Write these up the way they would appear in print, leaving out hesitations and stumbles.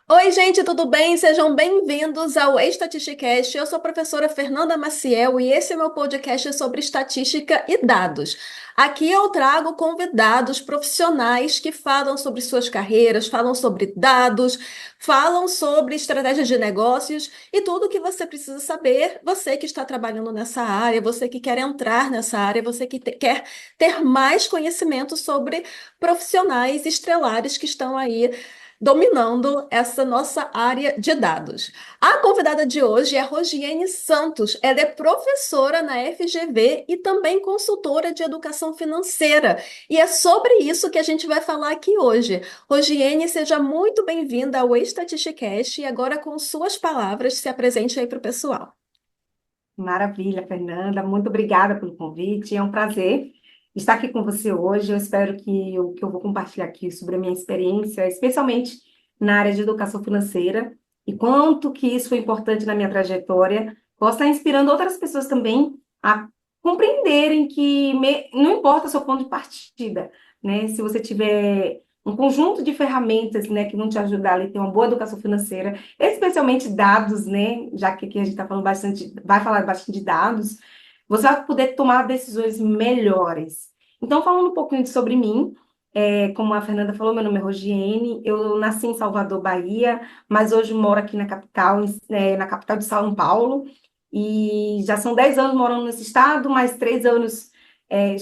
Oi, gente, tudo bem? Sejam bem-vindos ao Estatisticast. Eu sou a professora Fernanda Maciel e esse é meu podcast sobre estatística e dados. Aqui eu trago convidados profissionais que falam sobre suas carreiras, falam sobre dados, falam sobre estratégias de negócios e tudo o que você precisa saber, você que está trabalhando nessa área, você que quer entrar nessa área, você que quer ter mais conhecimento sobre profissionais estrelares que estão aí dominando essa nossa área de dados. A convidada de hoje é Rosiane Santos. Ela é professora na FGV e também consultora de educação financeira. E é sobre isso que a gente vai falar aqui hoje. Rosiane, seja muito bem-vinda ao Estatisticast e agora com suas palavras se apresente aí para o pessoal. Maravilha, Fernanda. Muito obrigada pelo convite. É um prazer estar aqui com você hoje. Eu espero que o que eu vou compartilhar aqui sobre a minha experiência, especialmente na área de educação financeira, e quanto que isso foi importante na minha trajetória, possa estar inspirando outras pessoas também a compreenderem que não importa o seu ponto de partida, né? Se você tiver um conjunto de ferramentas, né, que vão te ajudar a ter uma boa educação financeira, especialmente dados, né? Já que aqui a gente está falando bastante, vai falar bastante de dados, você vai poder tomar decisões melhores. Então, falando um pouquinho sobre mim, como a Fernanda falou, meu nome é Rosiane, eu nasci em Salvador, Bahia, mas hoje moro aqui na capital, na capital de São Paulo, e já são 10 anos morando nesse estado, mais 3 anos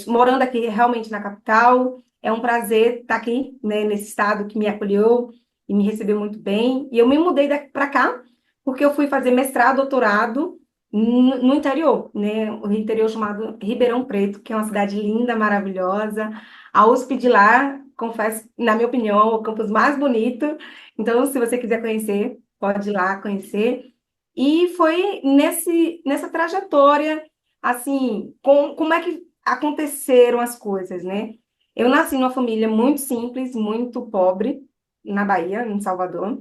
morando aqui realmente na capital. É um prazer estar aqui, né, nesse estado que me acolheu e me recebeu muito bem. E eu me mudei daqui para cá porque eu fui fazer mestrado, doutorado no interior, né? O interior chamado Ribeirão Preto, que é uma cidade linda, maravilhosa. A USP de lá, confesso, na minha opinião, é o campus mais bonito. Então, se você quiser conhecer, pode ir lá conhecer. E foi nessa trajetória, assim, como é que aconteceram as coisas, né? Eu nasci numa família muito simples, muito pobre, na Bahia, em Salvador.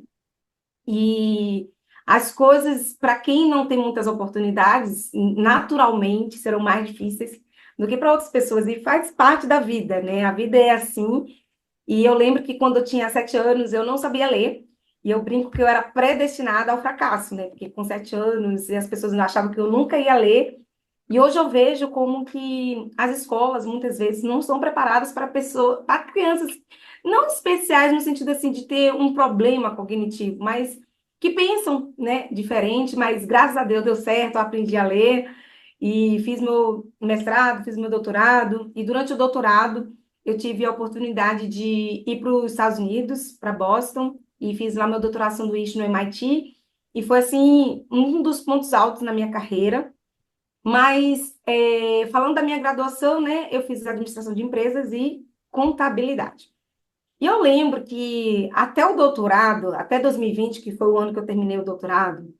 E as coisas, para quem não tem muitas oportunidades, naturalmente serão mais difíceis do que para outras pessoas. E faz parte da vida, né? A vida é assim. E eu lembro que quando eu tinha 7 anos, eu não sabia ler. E eu brinco que eu era predestinada ao fracasso, né? Porque com 7 anos, as pessoas achavam que eu nunca ia ler. E hoje eu vejo como que as escolas, muitas vezes, não estão preparadas para pessoas, para crianças não especiais no sentido assim de ter um problema cognitivo, mas que pensam, né, diferente, mas graças a Deus deu certo, eu aprendi a ler e fiz meu mestrado, fiz meu doutorado, e durante o doutorado eu tive a oportunidade de ir para os Estados Unidos, para Boston, e fiz lá meu doutorado sanduíche no MIT, e foi assim um dos pontos altos na minha carreira. Mas, falando da minha graduação, né, eu fiz administração de empresas e contabilidade. E eu lembro que até o doutorado, até 2020, que foi o ano que eu terminei o doutorado,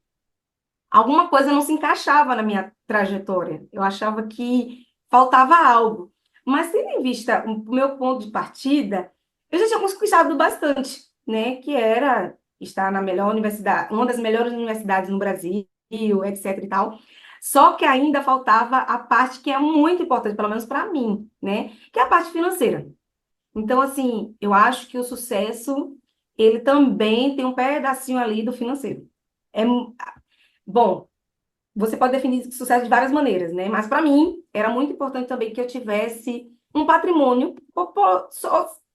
alguma coisa não se encaixava na minha trajetória. Eu achava que faltava algo. Mas, tendo em vista o meu ponto de partida, eu já tinha conquistado bastante, né, que era estar na melhor universidade, uma das melhores universidades no Brasil, etc e tal. Só que ainda faltava a parte que é muito importante, pelo menos para mim, né, que é a parte financeira. Então, assim, eu acho que o sucesso, ele também tem um pedacinho ali do financeiro. É, bom, você pode definir sucesso de várias maneiras, né? Mas para mim, era muito importante também que eu tivesse um patrimônio,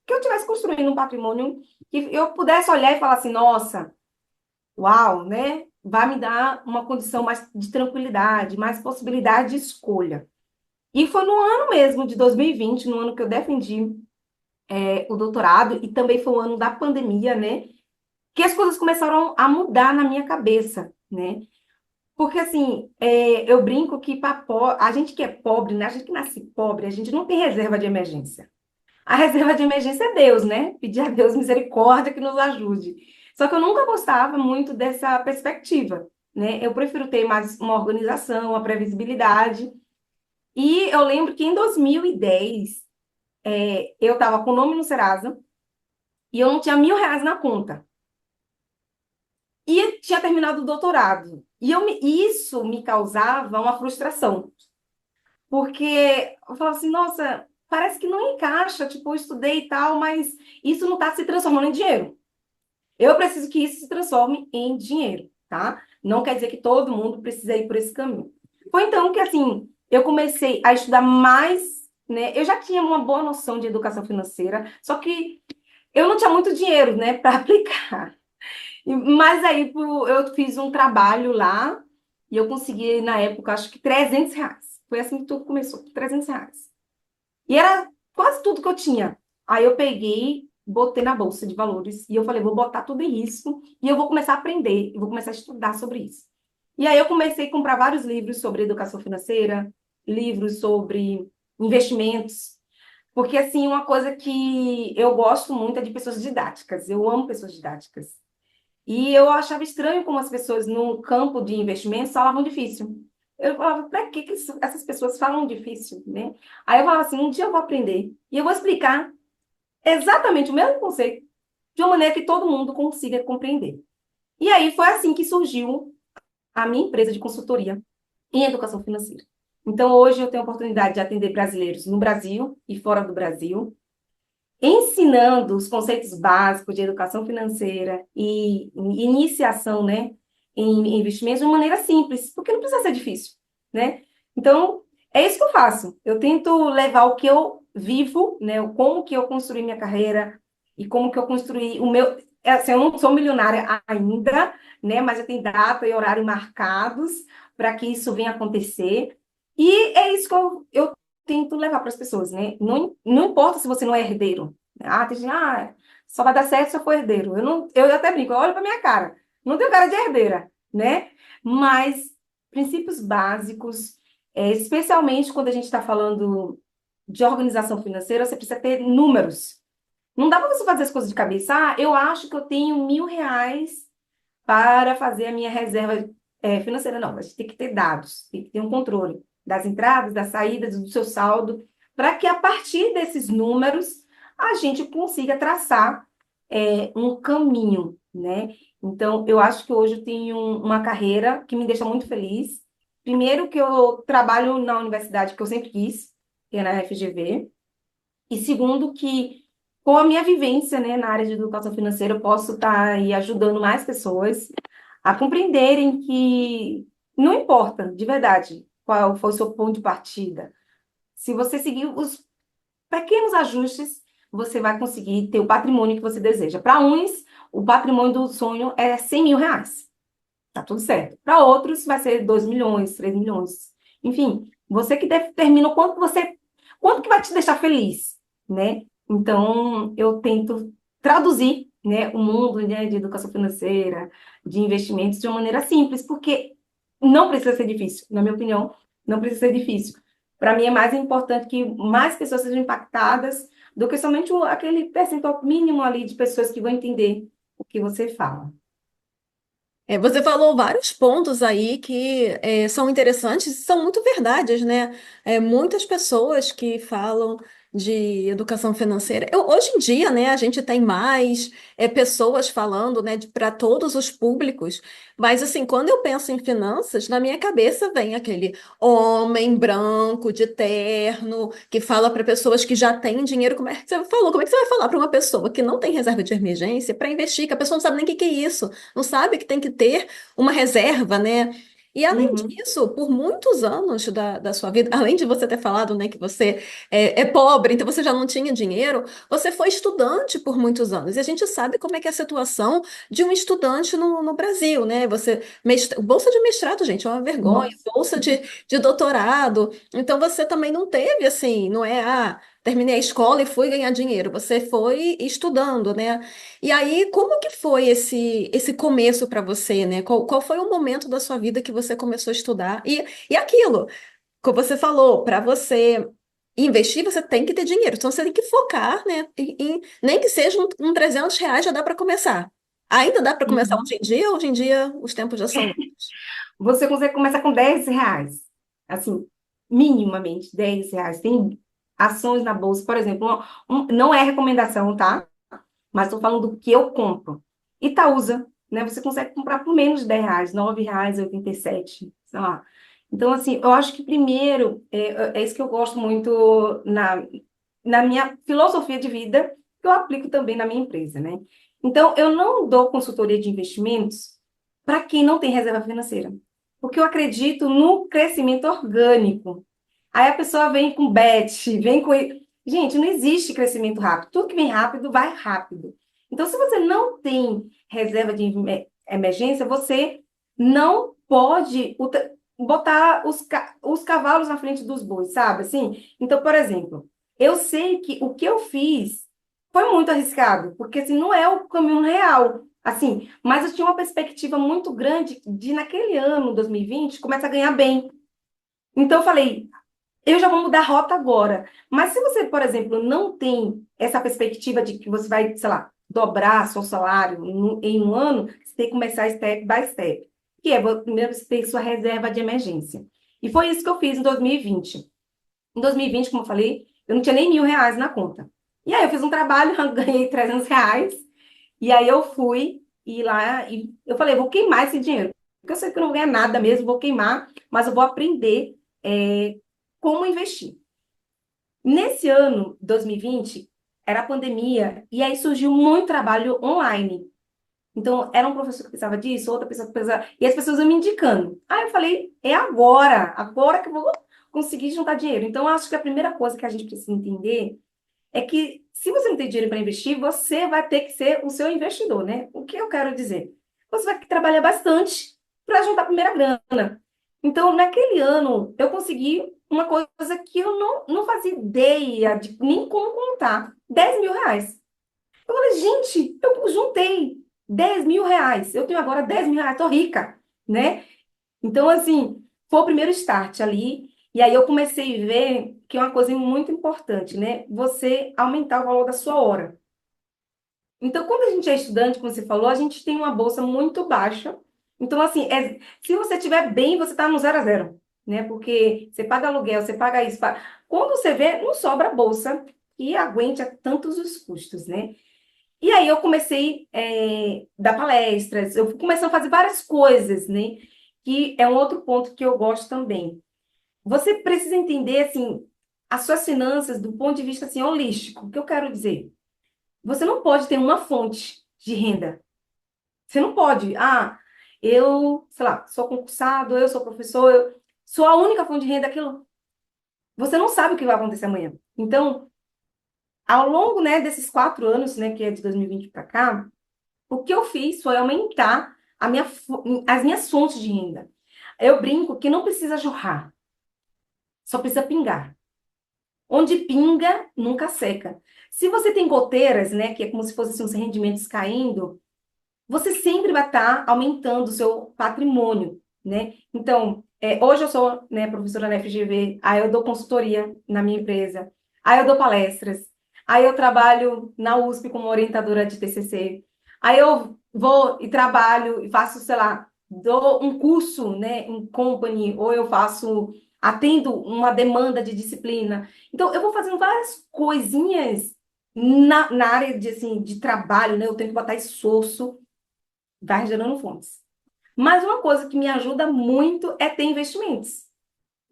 que eu tivesse construindo um patrimônio que eu pudesse olhar e falar assim, nossa, uau, né? Vai me dar uma condição mais de tranquilidade, mais possibilidade de escolha. E foi no ano mesmo de 2020, no ano que eu defendi o doutorado, e também foi o ano da pandemia, né? Que as coisas começaram a mudar na minha cabeça, né? Porque assim, eu brinco que a gente que é pobre, né? A gente que nasce pobre, a gente não tem reserva de emergência. A reserva de emergência é Deus, né? Pedir a Deus misericórdia que nos ajude. Só que eu nunca gostava muito dessa perspectiva, né? Eu prefiro ter mais uma organização, uma previsibilidade. E eu lembro que em 2010, eu estava com o nome no Serasa e eu não tinha R$ 1.000 na conta. E tinha terminado o doutorado. E isso me causava uma frustração. Porque eu falava assim, nossa, parece que não encaixa, tipo, eu estudei e tal, mas isso não está se transformando em dinheiro. Eu preciso que isso se transforme em dinheiro, tá? Não quer dizer que todo mundo precisa ir por esse caminho. Foi então que, assim, eu comecei a estudar mais, né? Eu já tinha uma boa noção de educação financeira, só que eu não tinha muito dinheiro, né, para aplicar. Mas aí eu fiz um trabalho lá e eu consegui, na época, acho que R$ 300. Foi assim que tudo começou, R$ 300. E era quase tudo que eu tinha. Aí eu peguei, botei na bolsa de valores e eu falei, vou botar tudo isso e eu vou começar a aprender, eu vou começar a estudar sobre isso. E aí eu comecei a comprar vários livros sobre educação financeira, livros sobre investimentos, porque assim, uma coisa que eu gosto muito é de pessoas didáticas. Eu amo pessoas didáticas. E eu achava estranho como as pessoas no campo de investimentos falavam difícil. Eu falava, para que essas pessoas falam difícil, né? Aí eu falava assim, um dia eu vou aprender e eu vou explicar exatamente o mesmo conceito de uma maneira que todo mundo consiga compreender. E aí foi assim que surgiu a minha empresa de consultoria em educação financeira. Então hoje eu tenho a oportunidade de atender brasileiros no Brasil e fora do Brasil, ensinando os conceitos básicos de educação financeira e iniciação, né, em investimentos de uma maneira simples, porque não precisa ser difícil, né? Então, é isso que eu faço. Eu tento levar o que eu vivo, né, como que eu construí minha carreira e como que eu construí o meu... Assim, eu não sou milionária ainda, né, mas eu tenho data e horário marcados para que isso venha acontecer. E é isso que eu tento levar para as pessoas, né? Não, não importa se você não é herdeiro. Ah, tem gente, só vai dar certo se eu for herdeiro. Eu até brinco, olha para minha cara. Não tenho cara de herdeira, né? Mas princípios básicos, especialmente quando a gente está falando de organização financeira, você precisa ter números. Não dá para você fazer as coisas de cabeça. Ah, eu acho que eu tenho R$ 1.000 para fazer a minha reserva financeira. Não, a gente tem que ter dados, tem que ter um controle das entradas, das saídas, do seu saldo, para que a partir desses números a gente consiga traçar um caminho, né? Então, eu acho que hoje eu tenho uma carreira que me deixa muito feliz. Primeiro, que eu trabalho na universidade que eu sempre quis, que é na FGV. E segundo, que com a minha vivência, né, na área de educação financeira, eu posso estar aí ajudando mais pessoas a compreenderem que não importa, de verdade, qual foi o seu ponto de partida. Se você seguir os pequenos ajustes, você vai conseguir ter o patrimônio que você deseja. Para uns, o patrimônio do sonho é R$ 100.000. Tá tudo certo. Para outros, vai ser 2 milhões, 3 milhões. Enfim, você que determina o quanto que vai te deixar feliz, né? Então, eu tento traduzir, né, o mundo, né, de educação financeira, de investimentos de uma maneira simples, porque não precisa ser difícil, na minha opinião, não precisa ser difícil. Para mim é mais importante que mais pessoas sejam impactadas do que somente aquele percentual mínimo ali de pessoas que vão entender o que você fala. Você falou vários pontos aí que são interessantes e são muito verdades, né? Muitas pessoas que falam de educação financeira. Hoje em dia, né, a gente tem mais pessoas falando, né, para todos os públicos, mas assim, quando eu penso em finanças, na minha cabeça vem aquele homem branco de terno que fala para pessoas que já têm dinheiro. Como é que você falou? Como é que você vai falar para uma pessoa que não tem reserva de emergência para investir, que a pessoa não sabe nem o que que é isso? Não sabe que tem que ter uma reserva, né? E além Uhum. disso, por muitos anos da sua vida, além de você ter falado, né, que você é pobre, então você já não tinha dinheiro, você foi estudante por muitos anos. E a gente sabe como é que é a situação de um estudante no Brasil, né? Bolsa de mestrado, gente, é uma vergonha, Nossa. bolsa de doutorado. Então você também não teve assim, não é, terminei a escola e fui ganhar dinheiro. Você foi estudando, né? E aí, como que foi esse começo para você, né? Qual foi o momento da sua vida que você começou a estudar? E aquilo, como você falou, para você investir, você tem que ter dinheiro. Então, você tem que focar, né? Nem que seja um R$ 300 já dá para começar. Ainda dá para começar Uhum. hoje em dia os tempos já são outros. Você consegue começar com R$ 10, assim, minimamente R$ 10. Tem ações na bolsa, por exemplo, não é recomendação, tá? Mas estou falando do que eu compro. Itaúsa, né? Você consegue comprar por menos de R$ 10, R$ 9,87, sei lá. Então, assim, eu acho que primeiro, é isso que eu gosto muito na minha filosofia de vida, que eu aplico também na minha empresa, né? Então, eu não dou consultoria de investimentos para quem não tem reserva financeira, porque eu acredito no crescimento orgânico. Aí a pessoa vem com bet, vem com. Gente, não existe crescimento rápido. Tudo que vem rápido, vai rápido. Então, se você não tem reserva de emergência, você não pode botar os cavalos na frente dos bois, sabe? Assim, então, por exemplo, eu sei que o que eu fiz foi muito arriscado, porque assim, não é o caminho real. Assim, mas eu tinha uma perspectiva muito grande de, naquele ano, 2020, começar a ganhar bem. Então, eu falei, eu já vou mudar a rota agora. Mas se você, por exemplo, não tem essa perspectiva de que você vai, sei lá, dobrar seu salário em um ano, você tem que começar step by step. Que é, primeiro você tem sua reserva de emergência. E foi isso que eu fiz em 2020. Em 2020, como eu falei, eu não tinha nem R$ 1.000 na conta. E aí eu fiz um trabalho, ganhei R$ 300. E aí eu fui e lá e eu falei, vou queimar esse dinheiro. Porque eu sei que eu não vou ganhar nada mesmo, vou queimar, mas eu vou aprender como investir. Nesse ano, 2020, era a pandemia, e aí surgiu muito trabalho online. Então, era um professor que precisava disso, outra pessoa que precisava, e as pessoas iam me indicando. Aí eu falei, é agora que eu vou conseguir juntar dinheiro. Então, eu acho que a primeira coisa que a gente precisa entender é que se você não tem dinheiro para investir, você vai ter que ser o seu investidor, né? O que eu quero dizer? Você vai ter que trabalhar bastante para juntar a primeira grana. Então, naquele ano, eu consegui uma coisa que eu não fazia ideia de nem como contar. R$ 10.000. Eu falei, gente, eu juntei R$ 10.000. Eu tenho agora R$ 10.000, tô rica, né? Então, assim, foi o primeiro start ali. E aí eu comecei a ver que é uma coisa muito importante, né? Você aumentar o valor da sua hora. Então, quando a gente é estudante, como você falou, a gente tem uma bolsa muito baixa. Então, assim, se você estiver bem, você está no zero a zero, né? Porque você paga aluguel, você paga isso. Quando você vê, não sobra bolsa que aguente a tantos os custos, né? E aí eu comecei dar palestras, eu comecei a fazer várias coisas, né? Que é um outro ponto que eu gosto também. Você precisa entender, assim, as suas finanças do ponto de vista, assim, holístico. O que eu quero dizer? Você não pode ter uma fonte de renda. Você não pode. Ah, eu, sei lá, sou concursado, eu sou professor, eu sou a única fonte de renda daquilo. Você não sabe o que vai acontecer amanhã. Então, ao longo, né, desses 4 anos, né, que é de 2020 para cá, o que eu fiz foi aumentar as minhas fontes de renda. Eu brinco que não precisa jorrar, só precisa pingar. Onde pinga, nunca seca. Se você tem goteiras, né, que é como se fossem assim, os rendimentos caindo, você sempre vai estar aumentando o seu patrimônio, né? Então, hoje eu sou, né, professora na FGV, aí eu dou consultoria na minha empresa, aí eu dou palestras, aí eu trabalho na USP como orientadora de TCC, aí eu vou e trabalho e faço, sei lá, dou um curso, né, em company, ou eu atendo uma demanda de disciplina. Então, eu vou fazendo várias coisinhas na área de, assim, de trabalho, né? Eu tenho que botar esforço, vai gerando fontes. Mas uma coisa que me ajuda muito é ter investimentos.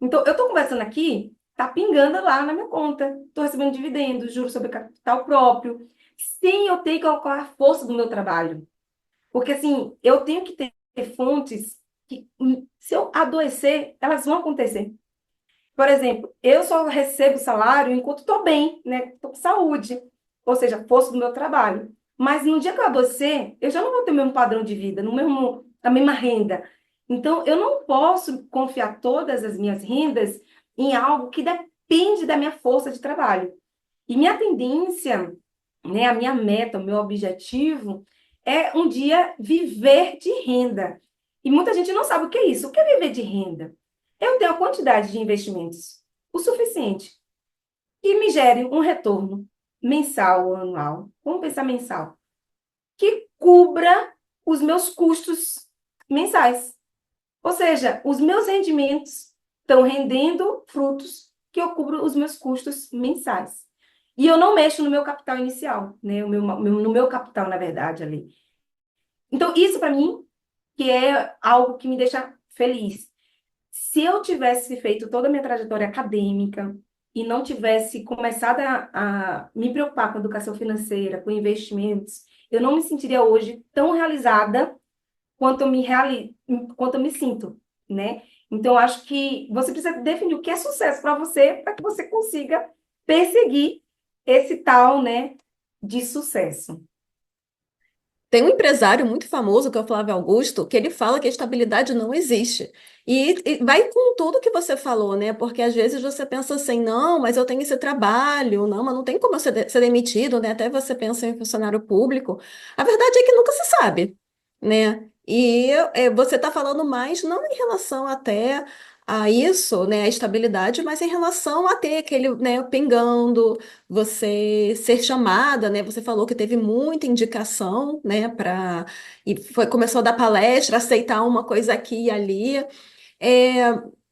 Então, eu estou conversando aqui, tá pingando lá na minha conta. Estou recebendo dividendos, juros sobre capital próprio. Sim, eu tenho que colocar a força do meu trabalho. Porque, assim, eu tenho que ter fontes que, se eu adoecer, elas vão acontecer. Por exemplo, eu só recebo salário enquanto estou bem, né? Estou com saúde. Ou seja, força do meu trabalho. Mas no dia que eu adoecer, eu já não vou ter o mesmo padrão de vida, a mesma renda. Então, eu não posso confiar todas as minhas rendas em algo que depende da minha força de trabalho. E minha tendência, né, a minha meta, o meu objetivo é um dia viver de renda. E muita gente não sabe o que é isso. O que é viver de renda? Eu tenho a quantidade de investimentos o suficiente que me gere um retorno mensal ou anual, vamos pensar mensal, que cubra os meus custos mensais. Ou seja, os meus rendimentos estão rendendo frutos que eu cubro os meus custos mensais. E eu não mexo no meu capital inicial, né? No meu capital, na verdade, ali. Então, isso para mim, que é algo que me deixa feliz. Se eu tivesse feito toda a minha trajetória acadêmica e não tivesse começado a me preocupar com educação financeira, com investimentos, eu não me sentiria hoje tão realizada quanto eu me sinto, né? Então, eu acho que você precisa definir o que é sucesso para você, para que você consiga perseguir esse tal, né, de sucesso. Tem um empresário muito famoso, que é o Flávio Augusto, que ele fala que a estabilidade não existe. E vai com tudo que você falou, né? Porque às vezes você pensa assim, não, mas eu tenho esse trabalho, não, mas não tem como eu ser demitido, né? Até você pensa em funcionário público. A verdade é que nunca se sabe, né? E você está falando mais não em relação até a isso, né, a estabilidade, mas em relação a ter aquele, né, pingando, você ser chamada, né? Você falou que teve muita indicação, né, começou a dar palestra, aceitar uma coisa aqui e ali. É,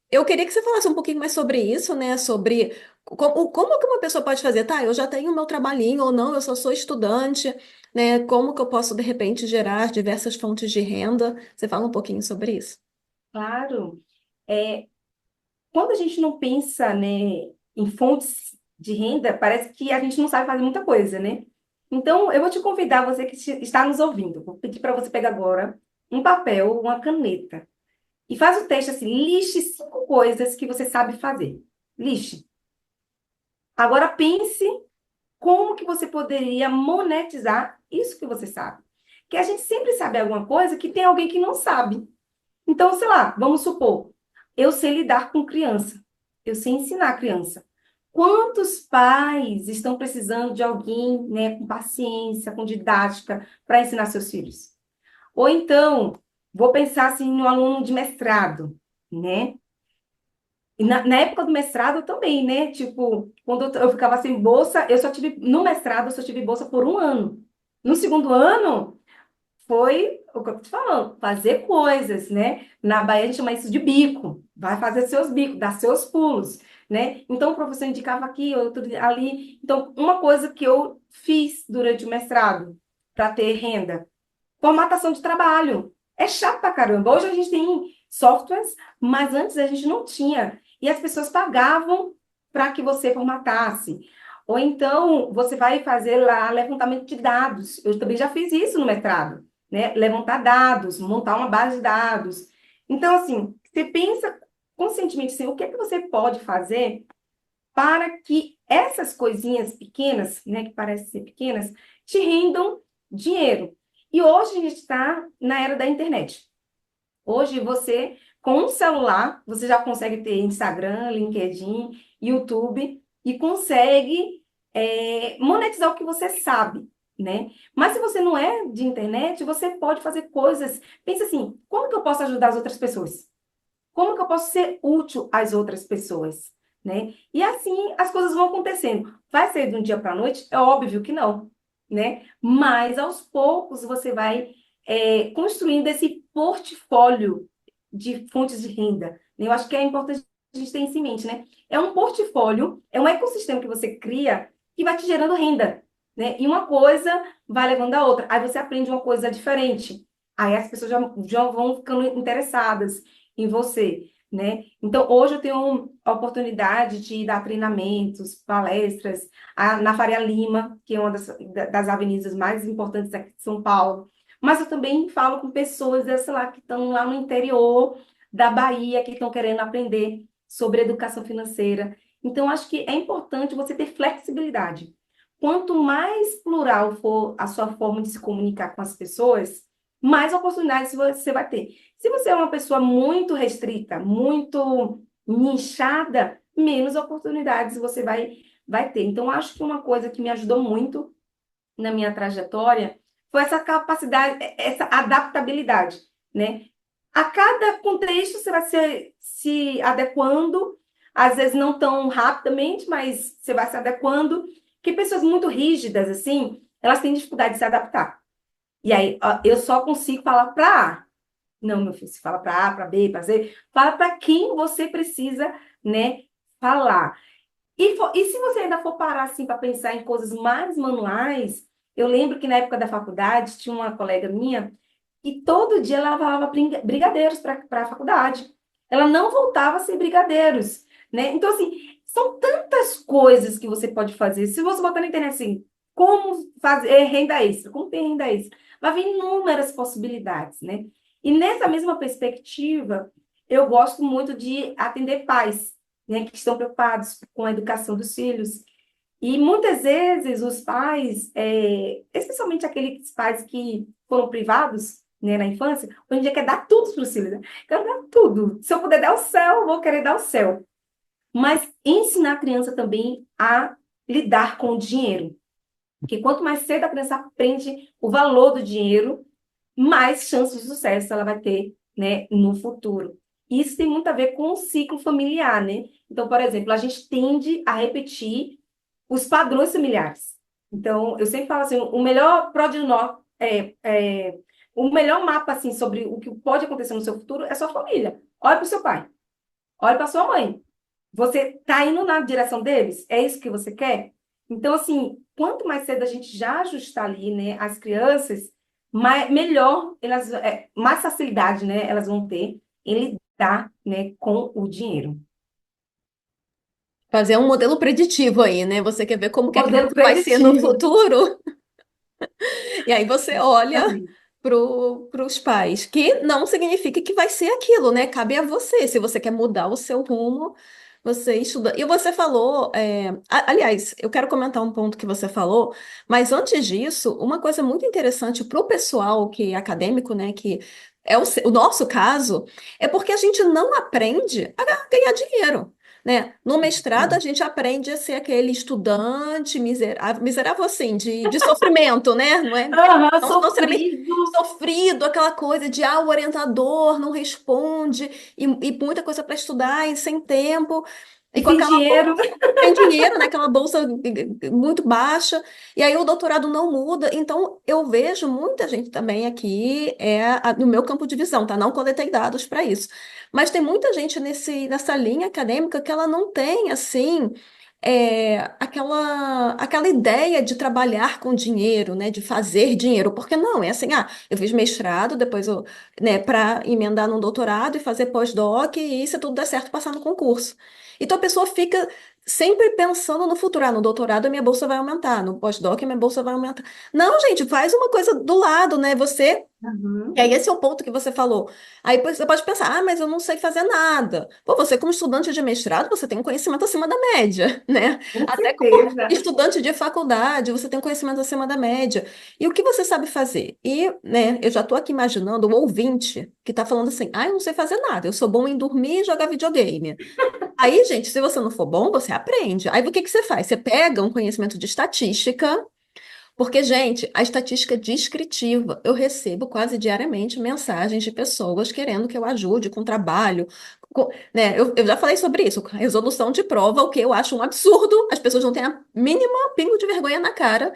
eu queria que você falasse um pouquinho mais sobre isso, né? Sobre como que uma pessoa pode fazer, tá? Eu já tenho meu trabalhinho ou não, eu só sou estudante, né? Como que eu posso, de repente, gerar diversas fontes de renda? Você fala um pouquinho sobre isso. Claro, é, quando a gente não pensa, né, em fontes de renda, parece que a gente não sabe fazer muita coisa, né? Então, eu vou te convidar, você que está nos ouvindo, vou pedir para você pegar agora um papel, uma caneta, e faz o teste assim, liste 5 coisas que você sabe fazer. Liste. Agora pense como que você poderia monetizar isso que você sabe. Que a gente sempre sabe alguma coisa que tem alguém que não sabe. Então, sei lá, vamos supor, eu sei lidar com criança, eu sei ensinar a criança. Quantos pais estão precisando de alguém, né, com paciência, com didática, para ensinar seus filhos? Ou então, vou pensar assim no aluno de mestrado, né? E na época do mestrado também, né? Tipo, quando eu ficava sem bolsa, no mestrado, eu só tive bolsa por um ano. No segundo ano, foi o que eu tô te falando, fazer coisas, né? Na Bahia a gente chama isso de bico. Vai fazer seus bicos, dar seus pulos, né? Então o professor indicava aqui, outro ali. Então, uma coisa que eu fiz durante o mestrado para ter renda, formatação de trabalho. É chato pra caramba. Hoje a gente tem softwares, mas antes a gente não tinha. E as pessoas pagavam para que você formatasse. Ou então você vai fazer lá levantamento de dados. Eu também já fiz isso no mestrado, né? Levantar dados, montar uma base de dados. Então, assim, você pensa conscientemente assim, o que é que você pode fazer para que essas coisinhas pequenas, né, que parecem ser pequenas, te rendam dinheiro. E hoje a gente está na era da internet. Hoje você, com um celular, você já consegue ter Instagram, LinkedIn, YouTube e consegue monetizar o que você sabe, né? Mas se você não é de internet, você pode fazer coisas. Pensa assim, como que eu posso ajudar as outras pessoas? Como que eu posso ser útil às outras pessoas, né? E assim as coisas vão acontecendo. Vai ser de um dia para a noite? É óbvio que não, né? Mas aos poucos você vai construindo esse portfólio de fontes de renda. Eu acho que é importante a gente ter isso em mente, né? É um portfólio, é um ecossistema que você cria que vai te gerando renda, né? E uma coisa vai levando a outra. Aí você aprende uma coisa diferente. Aí as pessoas já vão ficando interessadas em você, né? Então, hoje eu tenho a oportunidade de dar treinamentos, palestras na Faria Lima, que é uma das avenidas mais importantes aqui de São Paulo. Mas eu também falo com pessoas, sei lá, que estão lá no interior da Bahia, que estão querendo aprender sobre educação financeira. Então, acho que é importante você ter flexibilidade. Quanto mais plural for a sua forma de se comunicar com as pessoas, mais oportunidades você vai ter. Se você é uma pessoa muito restrita, muito nichada, menos oportunidades você vai ter. Então, acho que uma coisa que me ajudou muito na minha trajetória foi essa capacidade, essa adaptabilidade, né? A cada contexto você vai se adequando, às vezes não tão rapidamente, mas você vai se adequando, que pessoas muito rígidas, assim, elas têm dificuldade de se adaptar. E aí, ó, eu só consigo falar para A. Não, meu filho, se fala para A, para B, para Z, fala para quem você precisa, né, falar. E se você ainda for parar assim para pensar em coisas mais manuais, eu lembro que na época da faculdade tinha uma colega minha e todo dia ela lavava brigadeiros para a faculdade. Ela não voltava sem brigadeiros, né? Então, assim, são tantas coisas que você pode fazer. Se você botar na internet assim, como fazer renda extra, como ter renda extra. Vai haver inúmeras possibilidades, né? E nessa mesma perspectiva, eu gosto muito de atender pais, né, que estão preocupados com a educação dos filhos. E muitas vezes os pais, especialmente aqueles pais que foram privados, né, na infância, hoje em dia quer dar tudo para os filhos, né? Quero dar tudo. Se eu puder dar o céu, eu vou querer dar o céu. Mas ensinar a criança também a lidar com o dinheiro. Porque quanto mais cedo a criança aprende o valor do dinheiro, mais chances de sucesso ela vai ter, né, no futuro. Isso tem muito a ver com o ciclo familiar, né? Então, por exemplo, a gente tende a repetir os padrões familiares. Então, eu sempre falo assim, o melhor prodinó, o melhor mapa assim sobre o que pode acontecer no seu futuro é sua família. Olhe para o seu pai, olhe para sua mãe. Você está indo na direção deles? É isso que você quer? Então, assim, quanto mais cedo a gente já ajustar ali, né, as crianças, melhor elas, mais facilidade, né, elas vão ter em lidar, né, com o dinheiro. Fazer um modelo preditivo aí, né? Você quer ver como que a Modelo criança vai ser no preditivo. futuro? E aí você olha Exatamente. para os pais, que não significa que vai ser aquilo, né? Cabe a você. Se você quer mudar o seu rumo, você estuda. E você falou, aliás, eu quero comentar um ponto que você falou, mas antes disso, uma coisa muito interessante para o pessoal que é acadêmico, né? Que é o nosso caso, é porque a gente não aprende a ganhar dinheiro. Né? No mestrado, a gente aprende a ser aquele estudante miserável, miserável assim, de sofrimento, né? Não é? Aham, Não necessariamente sofrido. sofrido, aquela coisa de o orientador não responde, e muita coisa para estudar e sem tempo, e E com sem aquela dinheiro. sem dinheiro, né? Aquela bolsa muito baixa, e aí o doutorado não muda. Então, eu vejo muita gente também aqui, no meu campo de visão, tá? Não coletei dados para isso. Mas tem muita gente nessa linha acadêmica que ela não tem, assim, aquela ideia de trabalhar com dinheiro, né? De fazer dinheiro. Porque não, é assim, eu fiz mestrado, depois eu, né, para emendar num doutorado e fazer pós-doc, e se tudo der certo, passar no concurso. Então a pessoa fica sempre pensando no futuro. No doutorado a minha bolsa vai aumentar, no pós-doc a minha bolsa vai aumentar. Não, gente, faz uma coisa do lado, né? E Uhum. aí, esse é o ponto que você falou. Aí você pode pensar, mas eu não sei fazer nada. Pô, você, como estudante de mestrado, você tem um conhecimento acima da média, né? Com Até como certeza. estudante de faculdade, você tem um conhecimento acima da média. E o que você sabe fazer? E, né, eu já estou aqui imaginando o ouvinte que está falando assim, eu não sei fazer nada, eu sou bom em dormir e jogar videogame. Aí, gente, se você não for bom, você aprende. Aí, o que que você faz? Você pega um conhecimento de estatística, porque, gente, a estatística é descritiva. Eu recebo quase diariamente mensagens de pessoas querendo que eu ajude com trabalho. Né? Eu já falei sobre isso, resolução de prova, o que eu acho um absurdo. As pessoas não têm a mínima pingo de vergonha na cara,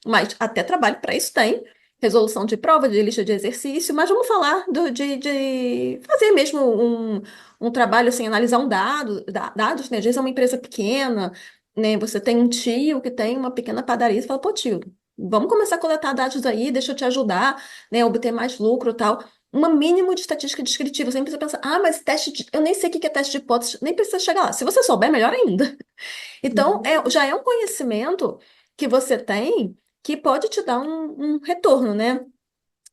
mas até trabalho para isso tem. Resolução de prova, de lista de exercício, mas vamos falar de fazer mesmo um trabalho assim, analisar dados, né? Às vezes é uma empresa pequena, né? Você tem um tio que tem uma pequena padaria e você fala, pô, tio, vamos começar a coletar dados aí, deixa eu te ajudar, né, a obter mais lucro e tal. Um mínimo de estatística descritiva. Você nem precisa pensar, mas eu nem sei o que é teste de hipótese, nem precisa chegar lá. Se você souber, melhor ainda. Então, já é um conhecimento que você tem que pode te dar um retorno, né?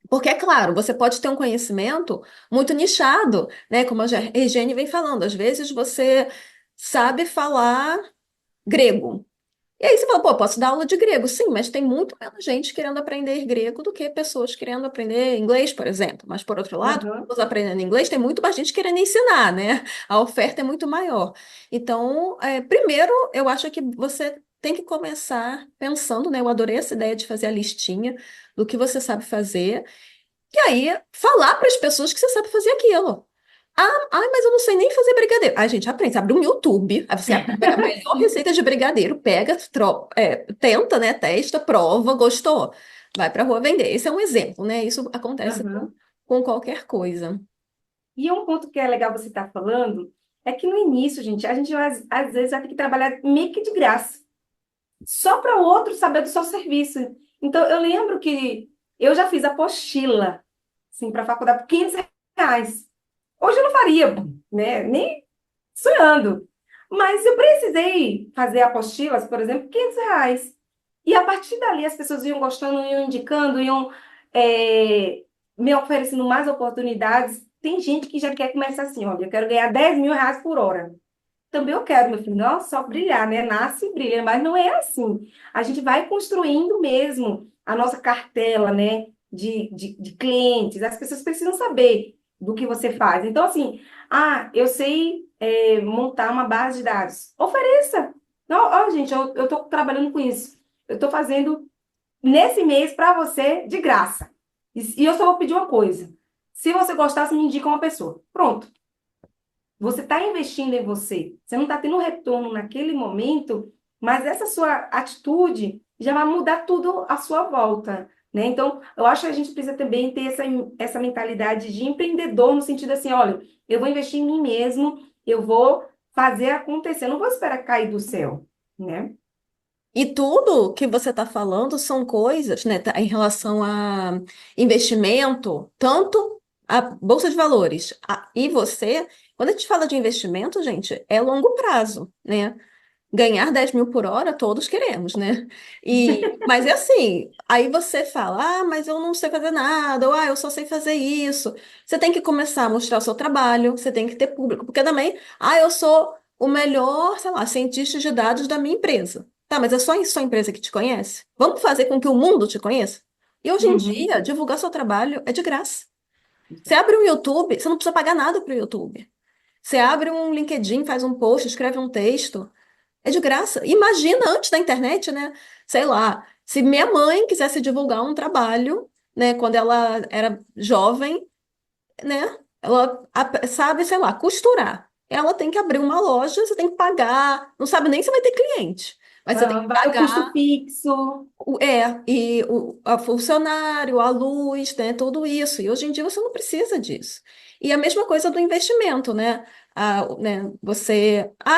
Porque, é claro, você pode ter um conhecimento muito nichado, né? Como a Regiane vem falando, às vezes você sabe falar grego. E aí você fala, pô, posso dar aula de grego? Sim, mas tem muito menos gente querendo aprender grego do que pessoas querendo aprender inglês, por exemplo. Mas, por outro lado, Uhum. pessoas aprendendo inglês, tem muito mais gente querendo ensinar, né? A oferta é muito maior. Então, primeiro, eu acho que você tem que começar pensando, né? Eu adorei essa ideia de fazer a listinha do que você sabe fazer. E aí, falar para as pessoas que você sabe fazer aquilo. Mas eu não sei nem fazer brigadeiro. A gente aprende, você abre um YouTube, aí você pega a melhor receita de brigadeiro, pega, tenta, né? Testa, prova, gostou. Vai para a rua vender. Esse é um exemplo, né? Isso acontece Uhum. com qualquer coisa. E um ponto que é legal você estar falando é que no início, gente, a gente às vezes vai ter que trabalhar meio que de graça, só para o outro saber do seu serviço. Então, eu lembro que eu já fiz apostila, assim, para a faculdade por R$ 500. Hoje eu não faria, né? Nem sonhando. Mas eu precisei fazer apostilas, por exemplo, por R$ 500. E a partir dali as pessoas iam gostando, iam indicando, iam é, me oferecendo mais oportunidades. Tem gente que já quer começar assim, olha, eu quero ganhar R$ 10.000 por hora. Também eu quero, meu filho, não só brilhar, né? Nasce e brilha, mas não é assim. A gente vai construindo mesmo a nossa cartela, né? De clientes. As pessoas precisam saber do que você faz. Então, assim, eu sei montar uma base de dados. Ofereça. Não, ó, gente, eu estou trabalhando com isso. Eu estou fazendo nesse mês para você de graça. E eu só vou pedir uma coisa. Se você gostar, você me indica uma pessoa. Pronto. Você está investindo em você. Você não está tendo um retorno naquele momento, mas essa sua atitude já vai mudar tudo à sua volta, né? Então, eu acho que a gente precisa também ter essa mentalidade de empreendedor, no sentido assim, olha, eu vou investir em mim mesmo, eu vou fazer acontecer, eu não vou esperar cair do céu, né? E tudo que você está falando são coisas, né, em relação a investimento, tanto a Bolsa de Valores e você, quando a gente fala de investimento, gente, é longo prazo, né? Ganhar 10 mil por hora, todos queremos, né? Mas é assim, aí você fala, mas eu não sei fazer nada, ou eu só sei fazer isso. Você tem que começar a mostrar o seu trabalho, você tem que ter público, porque também, eu sou o melhor, sei lá, cientista de dados da minha empresa. Tá, mas é só a sua empresa que te conhece? Vamos fazer com que o mundo te conheça? E hoje em Uhum. dia, divulgar seu trabalho é de graça. Você abre um YouTube, você não precisa pagar nada para o YouTube. Você abre um LinkedIn, faz um post, escreve um texto. É de graça. Imagina antes da internet, né? Sei lá, se minha mãe quisesse divulgar um trabalho, né, quando ela era jovem, né? Ela sabe, sei lá, costurar. Ela tem que abrir uma loja, você tem que pagar. Não sabe nem se vai ter cliente, mas você tem que Vai ter o custo pagar fixo. a funcionário, a luz, né, tudo isso. E hoje em dia você não precisa disso. E a mesma coisa do investimento, né?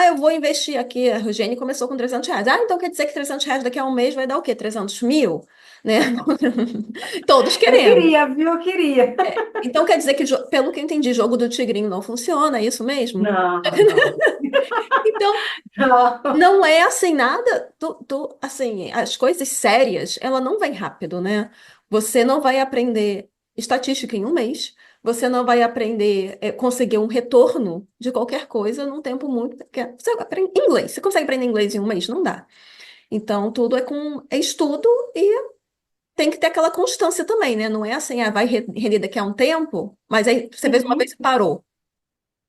Eu vou investir aqui. A Eugênia começou com R$ 300. Então quer dizer que R$ 300 daqui a um mês vai dar o quê? 300 mil? Né? Todos Eu queremos. queria, viu? Eu queria. Então quer dizer que, pelo que eu entendi, jogo do tigrinho não funciona, é isso mesmo? Não, não. Então, Não. não é assim nada, assim, as coisas sérias, ela não vem rápido, né? Você não vai aprender estatística em um mês, você não vai aprender, conseguir um retorno de qualquer coisa num tempo muito pequeno. Você aprende inglês, você consegue aprender inglês em um mês? Não dá. Então, tudo é estudo e tem que ter aquela constância também, né? Não é assim, vai render daqui a um tempo, mas aí você fez uma vez Uhum. e parou.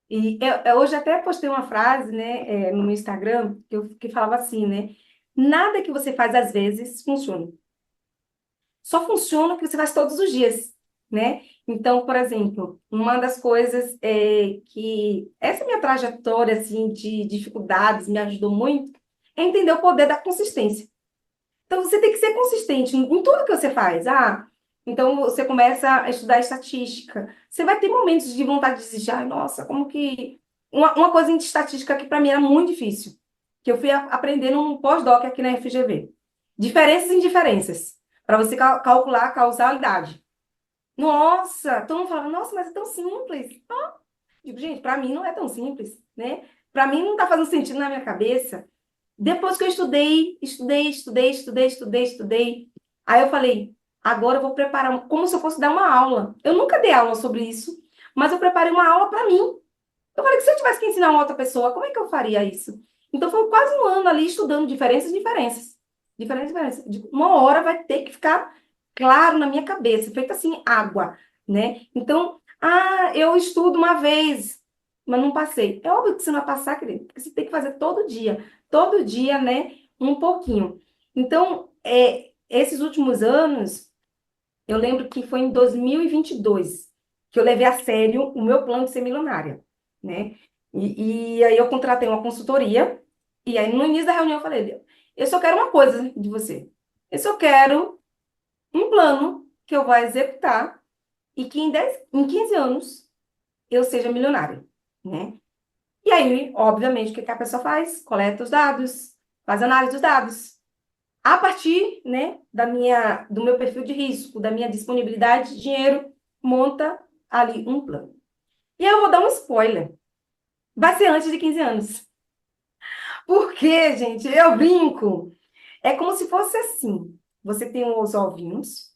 E eu hoje até postei uma frase, né, no meu Instagram, que falava assim, né? Nada que você faz às vezes funciona. Só funciona o que você faz todos os dias, né? Então, por exemplo, uma das coisas que essa minha trajetória, assim, de dificuldades me ajudou muito é entender o poder da consistência. Então, você tem que ser consistente em tudo que você faz. Então você começa a estudar estatística. Você vai ter momentos de vontade de desistir. Ai, nossa, como que. Uma coisa em estatística que para mim era muito difícil, que eu fui aprender num pós-doc aqui na FGV. Diferenças e indiferenças, para você calcular a causalidade. Nossa, todo mundo falava, nossa, mas é tão simples. Digo, gente, para mim não é tão simples, né? Para mim não está fazendo sentido na minha cabeça. Depois que eu estudei, aí eu falei, agora eu vou preparar como se eu fosse dar uma aula. Eu nunca dei aula sobre isso, mas eu preparei uma aula para mim. Eu falei que se eu tivesse que ensinar uma outra pessoa, como é que eu faria isso? Então foi quase um ano ali estudando diferenças, diferenças. Diferenças, diferenças. Uma hora vai ter que ficar claro na minha cabeça, feito assim, água, né? Então, eu estudo uma vez, mas não passei. É óbvio que você não vai passar, querido, porque você tem que fazer todo dia, né? Um pouquinho. Então, esses últimos anos, eu lembro que foi em 2022 que eu levei a sério o meu plano de ser milionária, né? E aí eu contratei uma consultoria, e aí no início da reunião eu falei, eu só quero uma coisa de você. Eu só quero um plano que eu vou executar e que em 15 anos eu seja milionária, né? E aí, obviamente, o que que a pessoa faz? Coleta os dados, faz análise dos dados. A partir, né, do meu perfil de risco, da minha disponibilidade de dinheiro, monta ali um plano. E eu vou dar um spoiler. Vai ser antes de 15 anos. Porque, gente, eu brinco. É como se fosse assim. Você tem os ovinhos,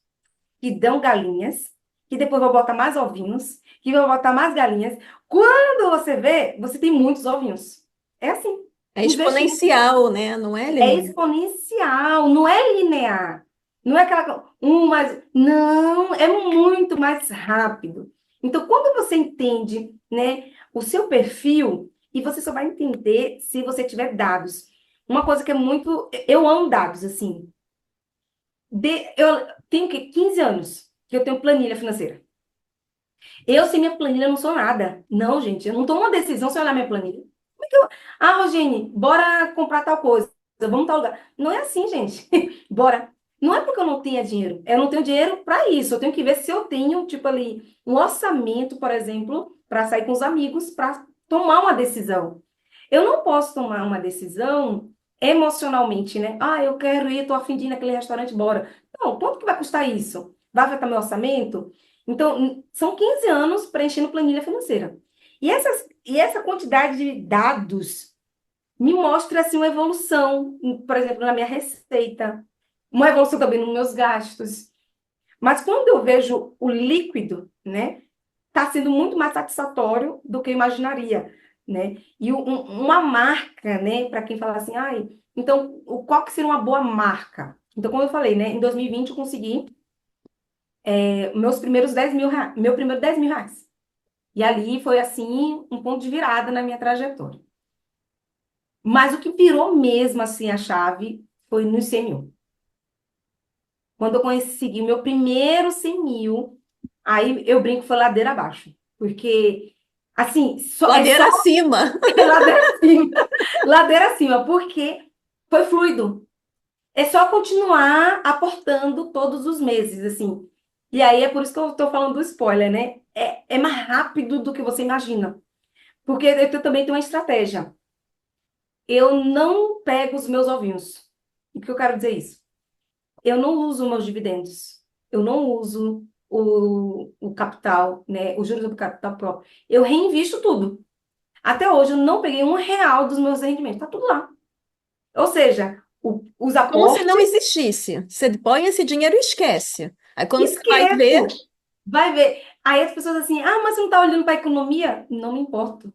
que dão galinhas, que depois vai botar mais ovinhos, que vai botar mais galinhas. Quando você vê, você tem muitos ovinhos. É assim. É Investimento exponencial, né? Não é é linear. exponencial, não é linear. Não é um mais. Não, é muito mais rápido. Então, quando você entende, né, o seu perfil, e você só vai entender se você tiver dados. Uma coisa que é muito. Eu amo dados, assim. Eu tenho o quê? 15 anos que eu tenho planilha financeira. Eu, sem minha planilha, não sou nada. Não, gente, eu não tomo uma decisão sem olhar minha planilha. Como é que eu... Ah, Rogênie, bora comprar tal coisa. Vamos tal lugar. Não é assim, gente. Bora. Não é porque eu não tenha dinheiro. Eu não tenho dinheiro para isso. Eu tenho que ver se eu tenho, tipo ali, um orçamento, por exemplo, para sair com os amigos, para tomar uma decisão. Eu não posso tomar uma decisão emocionalmente, né? Ah, eu quero ir, tô a fim de ir naquele restaurante, bora. Não, quanto que vai custar isso? Vai afetar meu orçamento? Então, são 15 anos preenchendo planilha financeira. E essa quantidade de dados me mostra assim, uma evolução, por exemplo, na minha receita, uma evolução também nos meus gastos. Mas quando eu vejo o líquido, né, está sendo muito mais satisfatório do que eu imaginaria, né? E uma marca, né, para quem fala assim, ai, então, qual que seria uma boa marca? Então, como eu falei, né, em 2020 eu consegui meus primeiros 10 mil reais, meu primeiro 10 mil reais. E ali foi, assim, um ponto de virada na minha trajetória. Mas o que virou mesmo, assim, a chave foi nos 100 mil. Quando eu consegui o meu primeiro 100 mil, aí eu brinco, foi ladeira abaixo. Porque, assim, é Ladeira só acima. ladeira acima. Ladeira acima, porque foi fluido. É só continuar aportando todos os meses, assim. E aí é por isso que eu tô falando do spoiler, né? É mais rápido do que você imagina. Porque eu também tenho uma estratégia. Eu não pego os meus ovinhos. O que eu quero dizer isso? Eu não uso meus dividendos. Eu não uso o capital, né? O juros do capital próprio. Eu reinvisto tudo. Até hoje eu não peguei R$ 1 dos meus rendimentos. Tá tudo lá. Ou seja, os Como se não aportes, existisse. Você põe esse dinheiro e esquece. Aí quando você vai ver, esqueço. Vai ver. Aí as pessoas assim, ah, mas você não está olhando para a economia? Não me importo.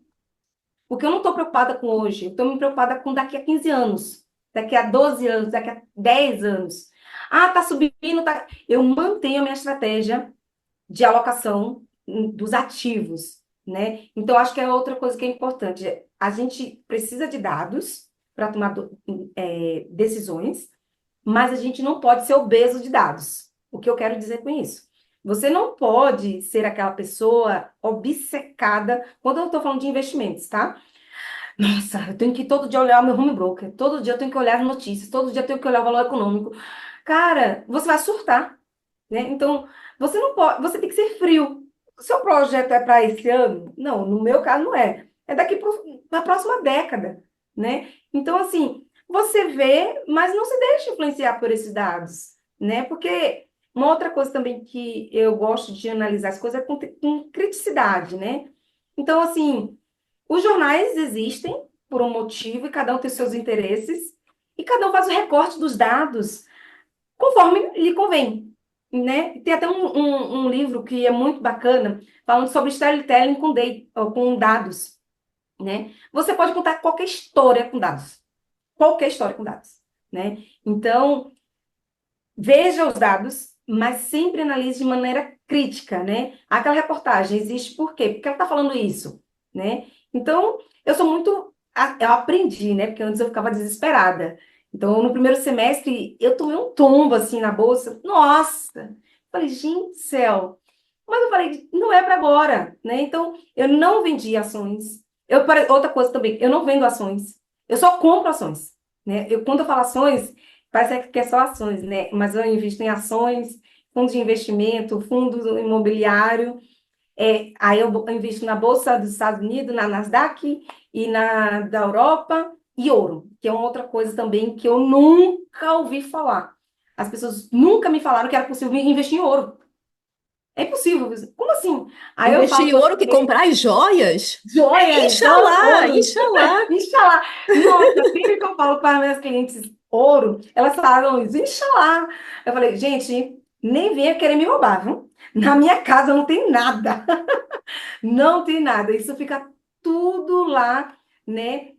Porque eu não estou preocupada com hoje. Eu estou me preocupada com daqui a 15 anos. Daqui a 12 anos, daqui a 10 anos. Ah, tá subindo, tá. Eu mantenho a minha estratégia de alocação dos ativos, né? Então, acho que é outra coisa que é importante. A gente precisa de dados para tomar decisões, mas a gente não pode ser obeso de dados. O que eu quero dizer com isso? Você não pode ser aquela pessoa obcecada, quando eu estou falando de investimentos, tá? Nossa, eu tenho que todo dia olhar o meu home broker, todo dia eu tenho que olhar as notícias, todo dia eu tenho que olhar o valor econômico. Cara, você vai surtar, né? Então, você não pode, você tem que ser frio. O seu projeto é para esse ano? Não, no meu caso não é. É daqui para a próxima década, né? Então, assim, você vê, mas não se deixe influenciar por esses dados, né? Porque uma outra coisa também que eu gosto de analisar as coisas é com criticidade, né? Então, assim, os jornais existem por um motivo e cada um tem seus interesses e cada um faz o recorte dos dados conforme lhe convém, né? Tem até um livro que é muito bacana, falando sobre storytelling com dados, né? Você pode contar qualquer história com dados, né? Então, veja os dados, mas sempre analise de maneira crítica, né? Aquela reportagem existe por quê? Porque ela está falando isso, né? Então, eu sou muito... Eu aprendi, né? Porque antes eu ficava desesperada. Então, no primeiro semestre, eu tomei um tombo, assim, na bolsa. Nossa! Falei, gente do céu! Mas eu falei, não é para agora, né? Então, eu não vendi ações. Outra coisa também, eu não vendo ações. Eu só compro ações, né? Quando eu falo ações, parece que é só ações, né? Mas eu invisto em ações, fundos de investimento, fundos imobiliário. Aí eu invisto na Bolsa dos Estados Unidos, na Nasdaq e na da Europa e ouro, que é uma outra coisa também que eu nunca ouvi falar. As pessoas nunca me falaram que era possível investir em ouro. É impossível. Como assim? Aí eu investir falo em para ouro que comprar as joias? joias, Inxalá, ouros, inxalá. Inxalá. Nossa, sempre que eu falo para meus clientes ouro. Elas falaram, Inxalá. Eu falei, gente, nem venha querer me roubar, viu? Na minha casa não tem nada. Não tem nada. Isso fica tudo lá, né?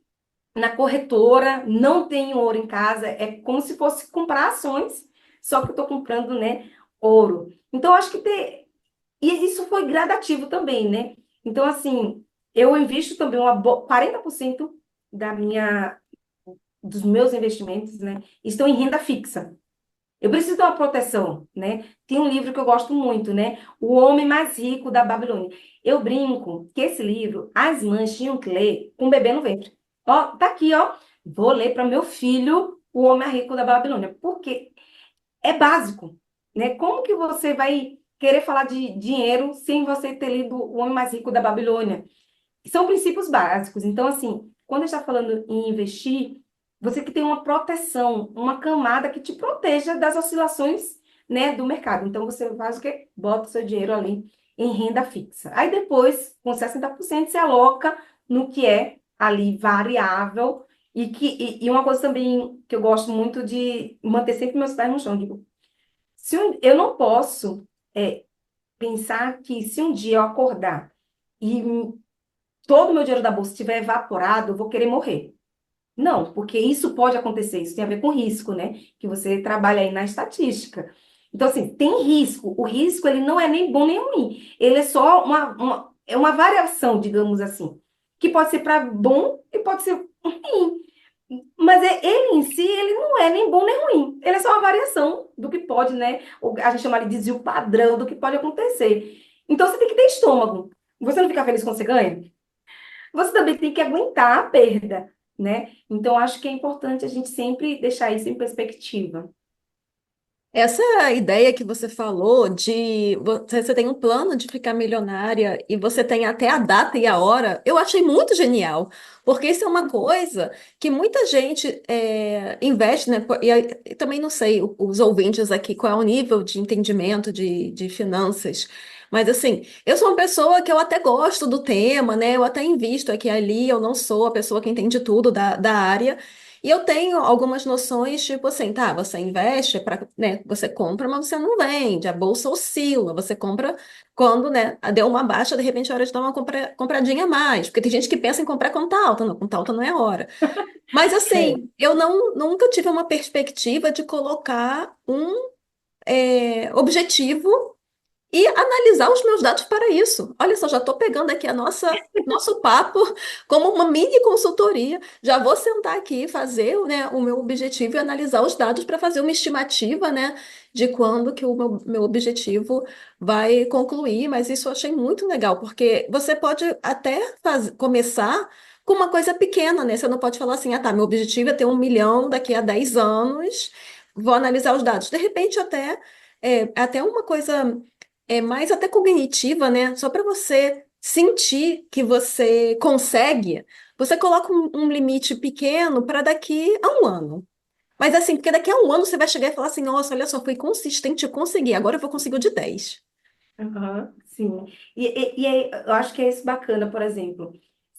Na corretora, não tenho ouro em casa, é como se fosse comprar ações, só que eu estou comprando, né, ouro. Então, acho que e isso foi gradativo também, né? Então, assim, eu invisto também 40% da minha, dos meus investimentos, né, estão em renda fixa. Eu preciso de uma proteção, né? Tem um livro que eu gosto muito, né? O Homem Mais Rico da Babilônia. Eu brinco que esse livro, as mães tinham que ler com o bebê no ventre. Ó, tá aqui, ó. Vou ler para meu filho O Homem Mais Rico da Babilônia, porque é básico, né? Como que você vai querer falar de dinheiro sem você ter lido O Homem Mais Rico da Babilônia? São princípios básicos. Então, assim, quando a gente está falando em investir, você que tem uma proteção, uma camada que te proteja das oscilações, né, do mercado. Então, você faz o quê? Bota o seu dinheiro ali em renda fixa. Aí depois, com 60%, você aloca no que é ali variável e uma coisa também que eu gosto muito de manter sempre meus pés no chão. Digo, eu não posso pensar que se um dia eu acordar e todo o meu dinheiro da bolsa estiver evaporado, eu vou querer morrer. Não, porque isso pode acontecer, isso tem a ver com risco, né? Que você trabalha aí na estatística. Então, assim, tem risco. O risco, ele não é nem bom nem ruim. Ele é só é uma variação, digamos assim, que pode ser para bom e pode ser ruim. Mas ele em si, ele não é nem bom nem ruim. Ele é só uma variação do que pode, né? A gente chama de desvio padrão do que pode acontecer. Então, você tem que ter estômago. Você não fica feliz quando você ganha? Você também tem que aguentar a perda, né? Então, acho que é importante a gente sempre deixar isso em perspectiva. Essa ideia que você falou de você tem um plano de ficar milionária e você tem até a data e a hora, eu achei muito genial, porque isso é uma coisa que muita gente investe, né? E também não sei, os ouvintes aqui, qual é o nível de entendimento de finanças. Mas assim, eu sou uma pessoa que eu até gosto do tema, né? Eu até invisto aqui e ali, eu não sou a pessoa que entende tudo da área. E eu tenho algumas noções, tipo assim, tá, você investe para, né, você compra, mas você não vende, a bolsa oscila, você compra quando, né, deu uma baixa, de repente é hora de dar uma compradinha a mais, porque tem gente que pensa em comprar quando tá alta, não, quando tá alta não é hora. Mas É. assim, eu nunca tive uma perspectiva de colocar um objetivo e analisar os meus dados para isso. Olha só, já estou pegando aqui a nosso papo como uma mini consultoria. Já vou sentar aqui e fazer, né, o meu objetivo e analisar os dados para fazer uma estimativa, né, de quando que o meu objetivo vai concluir. Mas isso eu achei muito legal, porque você pode até começar com uma coisa pequena, né? Você não pode falar assim, ah, tá, meu objetivo é ter 1 milhão daqui a 10 anos, vou analisar os dados. De repente, até uma coisa mais até cognitiva, né? Só para você sentir que você consegue, você coloca um limite pequeno para daqui a um ano. Mas assim, porque daqui a um ano você vai chegar e falar assim, nossa, olha só, fui consistente, eu consegui, agora eu vou conseguir o de 10. Aham, sim. Eu acho que é isso bacana, por exemplo.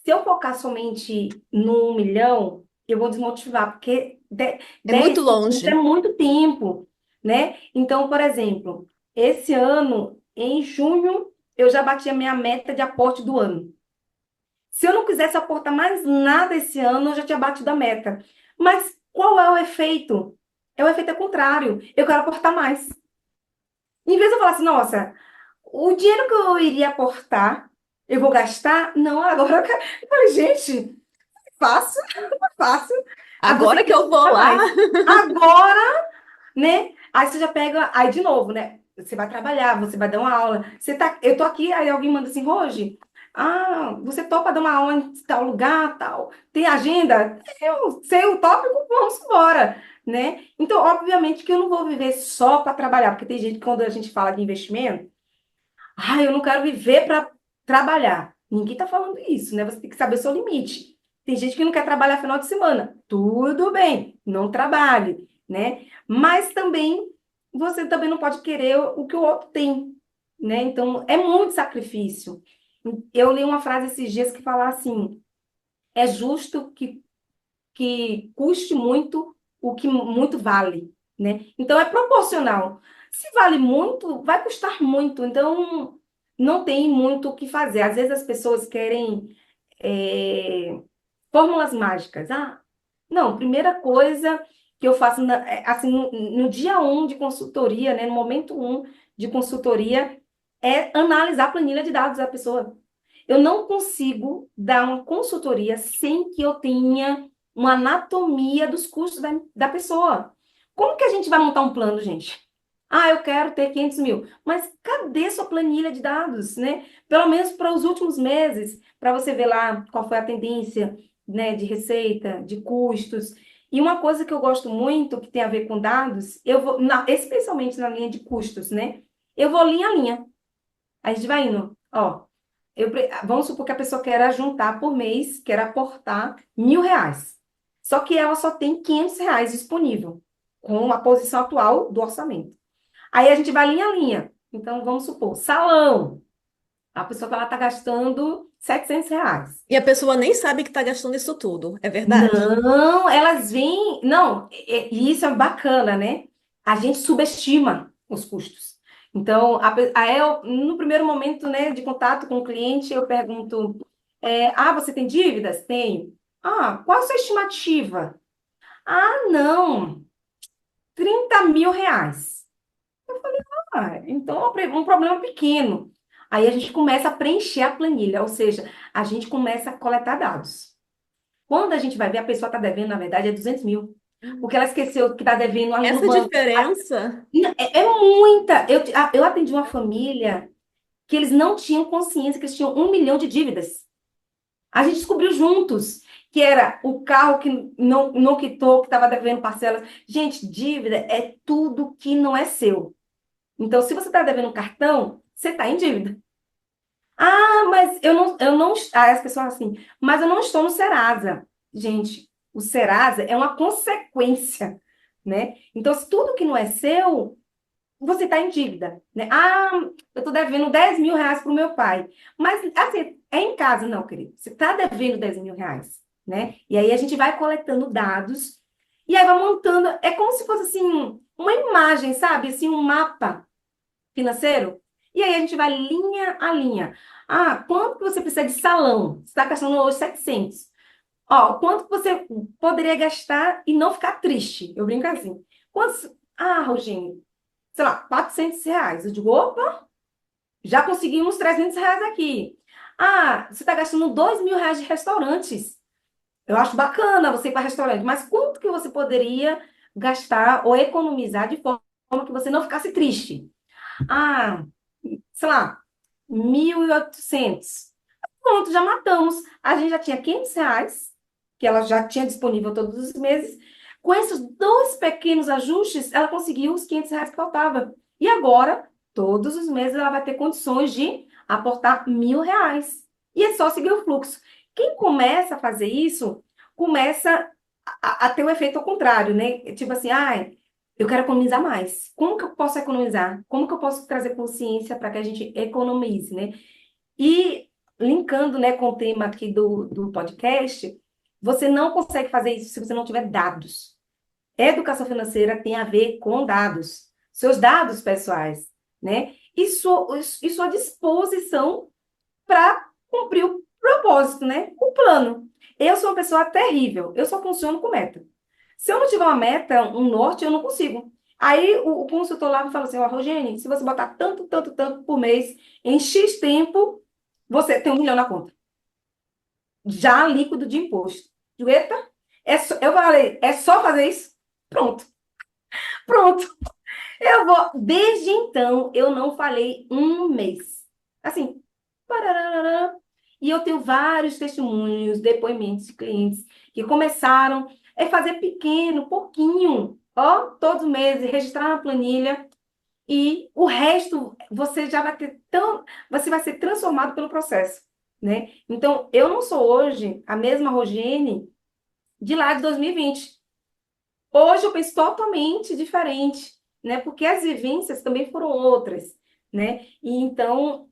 Se eu focar somente no 1 milhão, eu vou desmotivar, porque É muito 10% é longe. muito tempo, né? Então, por exemplo, esse ano, em junho, eu já bati a minha meta de aporte do ano. Se eu não quisesse aportar mais nada esse ano, eu já tinha batido a meta. Mas qual é o efeito? O efeito é contrário. Eu quero aportar mais. Em vez de eu falar assim, nossa, o dinheiro que eu iria aportar, eu vou gastar? Não, agora eu quero. Eu falei, gente, fácil, fácil. Aí você Agora que quer eu vou aportar lá, mais. Agora, né? Aí você já pega, aí de novo, né? Você vai trabalhar, você vai dar uma aula. Eu tô aqui, aí alguém manda assim, Roge, você topa dar uma aula em tal lugar, tal. Tem agenda? Eu sei o tópico, vamos embora, né? Então, obviamente que eu não vou viver só para trabalhar, porque tem gente que quando a gente fala de investimento, eu não quero viver para trabalhar. Ninguém está falando isso, né? Você tem que saber o seu limite. Tem gente que não quer trabalhar final de semana. Tudo bem, não trabalhe, né? Mas também você também não pode querer o que o outro tem, né? Então é muito sacrifício. Eu li uma frase esses dias que fala assim: é justo que custe muito o que muito vale, né? Então, é proporcional. Se vale muito, vai custar muito. Então, não tem muito o que fazer. Às vezes as pessoas querem fórmulas mágicas. Ah, não, primeira coisa que eu faço assim, no dia um de consultoria, né, no momento um de consultoria, é analisar a planilha de dados da pessoa. Eu não consigo dar uma consultoria sem que eu tenha uma anatomia dos custos da pessoa. Como que a gente vai montar um plano, gente? Ah, eu quero ter 500 mil. Mas cadê sua planilha de dados, né? Pelo menos para os últimos meses, para você ver lá qual foi a tendência, né, de receita, de custos. E uma coisa que eu gosto muito, que tem a ver com dados, eu vou, especialmente na linha de custos, né? Eu vou linha a linha. A gente vai indo, ó. Vamos supor que a pessoa quer juntar por mês, quer aportar R$ 1.000. Só que ela só tem R$ 500 disponível, com a posição atual do orçamento. Aí a gente vai linha a linha. Então, vamos supor, salão. A pessoa que ela está gastando R$ 700. E a pessoa nem sabe que está gastando isso tudo, é verdade? Não, elas vêm. Não, e isso é bacana, né? A gente subestima os custos. Então, aí no primeiro momento, né, de contato com o cliente, eu pergunto: você tem dívidas? Tenho. Ah, qual a sua estimativa? Ah, não, R$ 30.000. Ah, então é um problema pequeno. Aí a gente começa a preencher a planilha, ou seja, a gente começa a coletar dados. Quando a gente vai ver, a pessoa está devendo, na verdade, é 200 mil. Porque ela esqueceu que está devendo ali no Essa banco. diferença. É muita. Eu atendi uma família que eles não tinham consciência que eles tinham 1 milhão de dívidas. A gente descobriu juntos que era o carro que não quitou, que estava devendo parcelas. Gente, dívida é tudo que não é seu. Então, se você está devendo um cartão, você está em dívida. Ah, mas eu não. Aí as pessoas assim, mas eu não estou no Serasa. Gente, o Serasa é uma consequência, né? Então, se tudo que não é seu, você está em dívida, né? Ah, eu estou devendo R$ 10.000 para o meu pai. Mas, assim, é em casa, não, querido. Você está devendo R$ 10.000, né? E aí a gente vai coletando dados e aí vai montando. É como se fosse, assim, uma imagem, sabe? Assim, um mapa financeiro. E aí a gente vai linha a linha. Ah, quanto que você precisa de salão? Você está gastando hoje 700. Ó, quanto que você poderia gastar e não ficar triste? Eu brinco assim. Quantos... Ah, Rogênio, sei lá, R$ 400. Eu digo, opa, já consegui uns R$ 300 aqui. Ah, você está gastando R$ 2.000 de restaurantes. Eu acho bacana você ir para restaurante, mas quanto que você poderia gastar ou economizar de forma que você não ficasse triste? Ah, sei lá, 1.800. Pronto, já matamos. A gente já tinha R$ 500, que ela já tinha disponível todos os meses. Com esses dois pequenos ajustes, ela conseguiu os R$ 500 que faltava. E agora, todos os meses, ela vai ter condições de aportar R$ 1.000. E é só seguir o fluxo. Quem começa a fazer isso, começa a ter o efeito ao contrário, né? Tipo assim, ai, eu quero economizar mais. Como que eu posso economizar? Como que eu posso trazer consciência para que a gente economize, né? E linkando, né, com o tema aqui do podcast, você não consegue fazer isso se você não tiver dados. Educação financeira tem a ver com dados, seus dados pessoais, né? E sua disposição para cumprir o propósito, né? O plano. Eu sou uma pessoa terrível, eu só funciono com meta. Se eu não tiver uma meta, um norte, eu não consigo. Aí o consultor lá me fala assim, ó, Rogênio, se você botar tanto, tanto, tanto por mês, em X tempo, você tem 1 milhão na conta. Já líquido de imposto. Digo, eita, eu falei, é só fazer isso? Pronto, pronto. Eu vou. Desde então, eu não falei um mês. Assim, parará. E eu tenho vários testemunhos, depoimentos de clientes que começaram a fazer pequeno, pouquinho, ó, todos os meses, registrar na planilha. E o resto você já vai ter tão, você vai ser transformado pelo processo, né? Então, eu não sou hoje a mesma Rogênie de lá de 2020. Hoje eu penso totalmente diferente, né? Porque as vivências também foram outras, né? E então,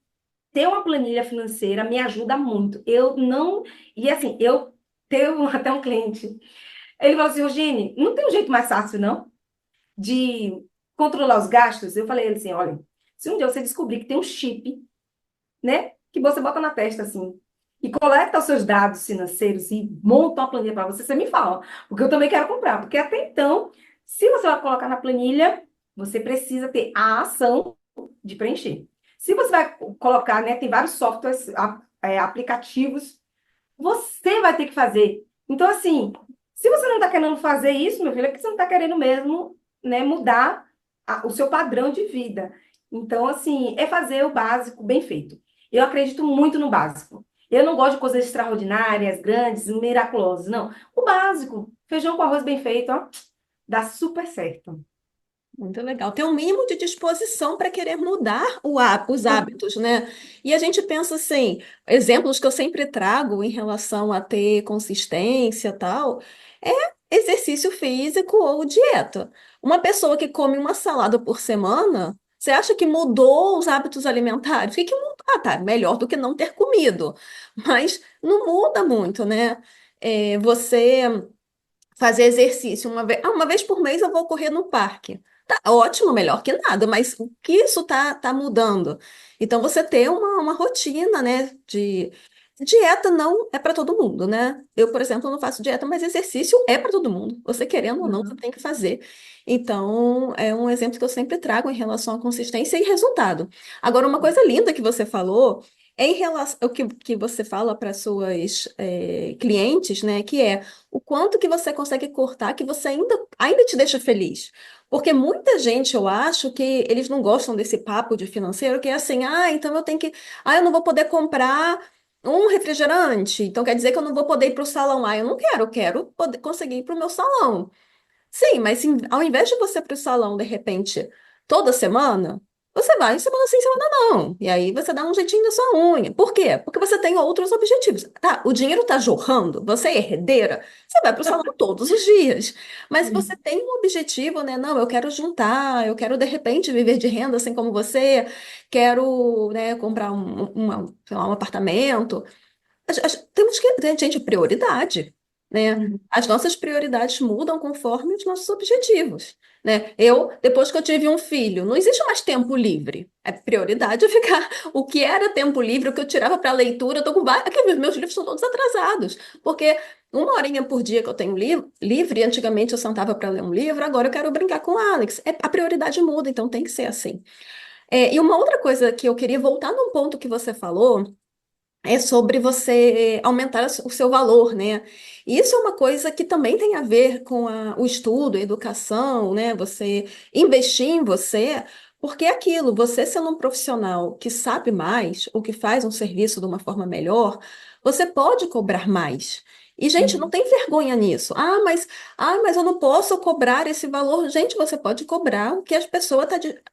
ter uma planilha financeira me ajuda muito. Eu não. E assim, eu tenho até um cliente. Ele falou assim, Rogênia, não tem um jeito mais fácil, não, de controlar os gastos? Eu falei assim, olha, se um dia você descobrir que tem um chip, né, que você bota na testa, assim, e coleta os seus dados financeiros e monta uma planilha para você, você me fala, porque eu também quero comprar, porque até então, se você vai colocar na planilha, você precisa ter a ação de preencher. Se você vai colocar, né, tem vários softwares, aplicativos, você vai ter que fazer. Então, assim, se você não está querendo fazer isso, meu filho, é porque você não está querendo mesmo, né, mudar o seu padrão de vida. Então, assim, é fazer o básico bem feito. Eu acredito muito no básico. Eu não gosto de coisas extraordinárias, grandes, miraculosas, não. O básico, feijão com arroz bem feito, ó, dá super certo. Muito legal. Tem um mínimo de disposição para querer mudar os Uhum. hábitos, né? E a gente pensa assim, exemplos que eu sempre trago em relação a ter consistência e tal, é exercício físico ou dieta. Uma pessoa que come uma salada por semana, você acha que mudou os hábitos alimentares? O que que muda? Ah, tá, melhor do que não ter comido. Mas não muda muito, né? Você fazer exercício uma vez por mês eu vou correr no parque. Tá ótimo, melhor que nada, mas o que isso tá mudando? Então, você ter uma rotina, né, de dieta não é para todo mundo, né? Eu, por exemplo, não faço dieta, mas exercício é para todo mundo. Você querendo ou não, você Uhum. tem que fazer. Então, é um exemplo que eu sempre trago em relação à consistência e resultado. Agora, uma coisa linda que você falou é em relação ao que você fala para suas clientes, né? Que é o quanto que você consegue cortar que você ainda te deixa feliz. Porque muita gente, eu acho, que eles não gostam desse papo de financeiro, que é assim, então eu tenho que, eu não vou poder comprar um refrigerante, então quer dizer que eu não vou poder ir para o salão. Eu não quero, eu quero poder conseguir ir para o meu salão. Sim, mas ao invés de você ir para o salão, de repente, toda semana, você vai semana sim, semana não. E aí você dá um jeitinho na sua unha. Por quê? Porque você tem outros objetivos. Tá, o dinheiro tá jorrando, você é herdeira, você vai para o salão todos os dias. Mas se você Sim. tem um objetivo, né? Não, eu quero juntar, eu quero de repente viver de renda assim como você, quero, né, comprar sei lá, um apartamento. Temos que ter, gente, prioridade, né? Uhum. As nossas prioridades mudam conforme os nossos objetivos, né? Depois que eu tive um filho, não existe mais tempo livre. É prioridade ficar. O que era tempo livre, o que eu tirava para leitura, eu tô com vários. Aqui, meus livros estão todos atrasados, porque uma horinha por dia que eu tenho livre, antigamente eu sentava para ler um livro, agora eu quero brincar com o Alex. A prioridade muda, então tem que ser assim. E uma outra coisa que eu queria voltar num ponto que você falou é sobre você aumentar o seu valor, né? E isso é uma coisa que também tem a ver com o estudo, a educação, né? Você investir em você, porque é aquilo, você sendo um profissional que sabe mais, ou que faz um serviço de uma forma melhor, você pode cobrar mais. E, gente, não Uhum. tem vergonha nisso. Mas eu não posso cobrar esse valor. Gente, você pode cobrar o que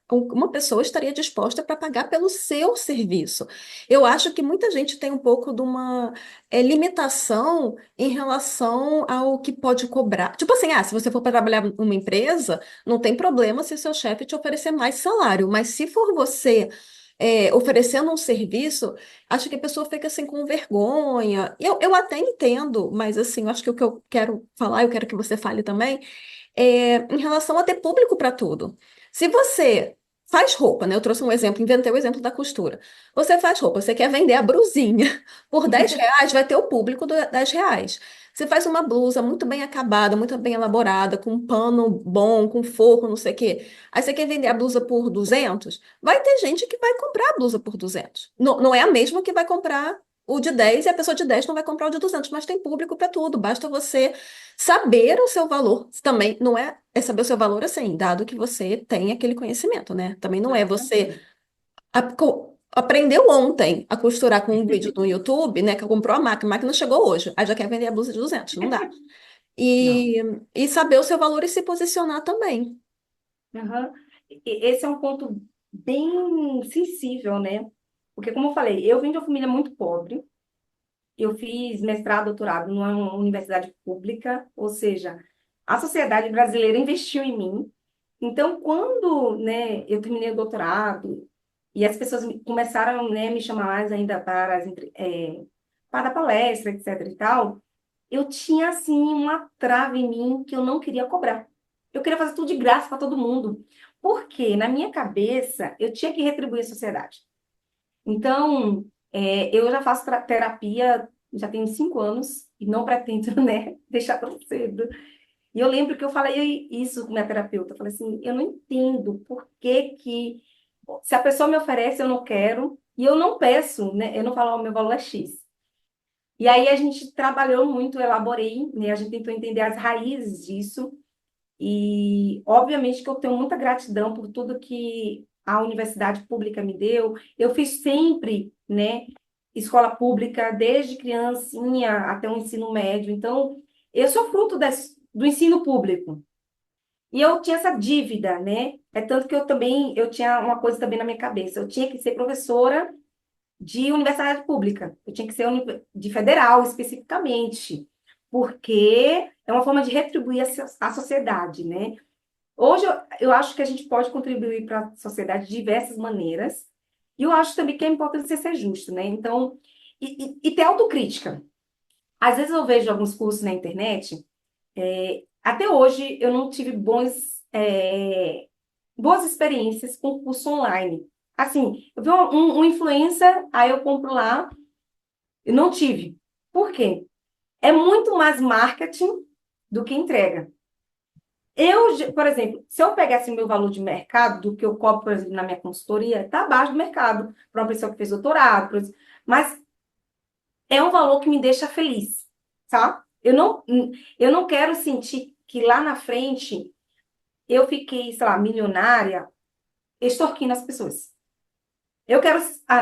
uma pessoa estaria disposta para pagar pelo seu serviço. Eu acho que muita gente tem um pouco de uma limitação em relação ao que pode cobrar. Tipo assim, se você for para trabalhar numa empresa, não tem problema se o seu chefe te oferecer mais salário, mas se for você oferecendo um serviço, acho que a pessoa fica assim com vergonha. Eu até entendo, mas assim, eu acho que o que eu quero falar, eu quero que você fale também, em relação a ter público para tudo. Se você faz roupa, né? Eu trouxe um exemplo, inventei o exemplo da costura. Você faz roupa, você quer vender a brusinha por R$ 10, vai ter o público do R$ 10. Você faz uma blusa muito bem acabada, muito bem elaborada, com um pano bom, com forro, não sei o quê. Aí você quer vender a blusa por 200, vai ter gente que vai comprar a blusa por 200. Não, não é a mesma que vai comprar o de 10 e a pessoa de 10 não vai comprar o de 200, mas tem público para tudo. Basta você saber o seu valor. Também não é saber o seu valor assim, dado que você tem aquele conhecimento, né? Também não é você aprendeu ontem a costurar com um vídeo no YouTube, né? Que comprou a máquina chegou hoje, aí já quer vender a blusa de 200, não dá. Não. E, e saber o seu valor e se posicionar também. Aham. Esse é um ponto bem sensível, né? Porque, como eu falei, eu vim de uma família muito pobre. Eu fiz mestrado, doutorado numa universidade pública, ou seja, a sociedade brasileira investiu em mim. Então, quando, né, eu terminei o doutorado e as pessoas começaram, né, me chamar mais ainda para dar palestra, etc. e tal, eu tinha, assim, uma trava em mim que eu não queria cobrar. Eu queria fazer tudo de graça para todo mundo. Porque, na minha cabeça, eu tinha que retribuir a sociedade. Então, eu já faço terapia, já tenho 5 anos, e não pretendo, né, deixar tão cedo. E eu lembro que eu falei isso com minha terapeuta. Eu falei assim, eu não entendo por que que, se a pessoa me oferece, eu não quero, e eu não peço, né? Eu não falo, o meu valor é X. E aí a gente trabalhou muito, eu elaborei, né? A gente tentou entender as raízes disso. E, obviamente, que eu tenho muita gratidão por tudo que a universidade pública me deu. Eu fiz sempre, né, escola pública, desde criancinha até o ensino médio. Então, eu sou fruto do ensino público. E eu tinha essa dívida, né? É tanto que eu tinha uma coisa também na minha cabeça. Eu tinha que ser professora de universidade pública. Eu tinha que ser de federal, especificamente. Porque é uma forma de retribuir a sociedade, né? Hoje eu acho que a gente pode contribuir para a sociedade de diversas maneiras. E eu acho também que é importante você ser justo, né? Então, e ter autocrítica. Às vezes eu vejo alguns cursos na internet, até hoje eu não tive boas experiências com curso online. Assim, eu vi um influencer, aí eu compro lá, eu não tive. Por quê? É muito mais marketing do que entrega. Por exemplo, se eu pegasse o meu valor de mercado, do que eu cobro, por exemplo, na minha consultoria, está abaixo do mercado, para uma pessoa que fez doutorado, mas é um valor que me deixa feliz, tá? Eu não quero sentir que lá na frente eu fiquei, sei lá, milionária, extorquindo as pessoas. Eu quero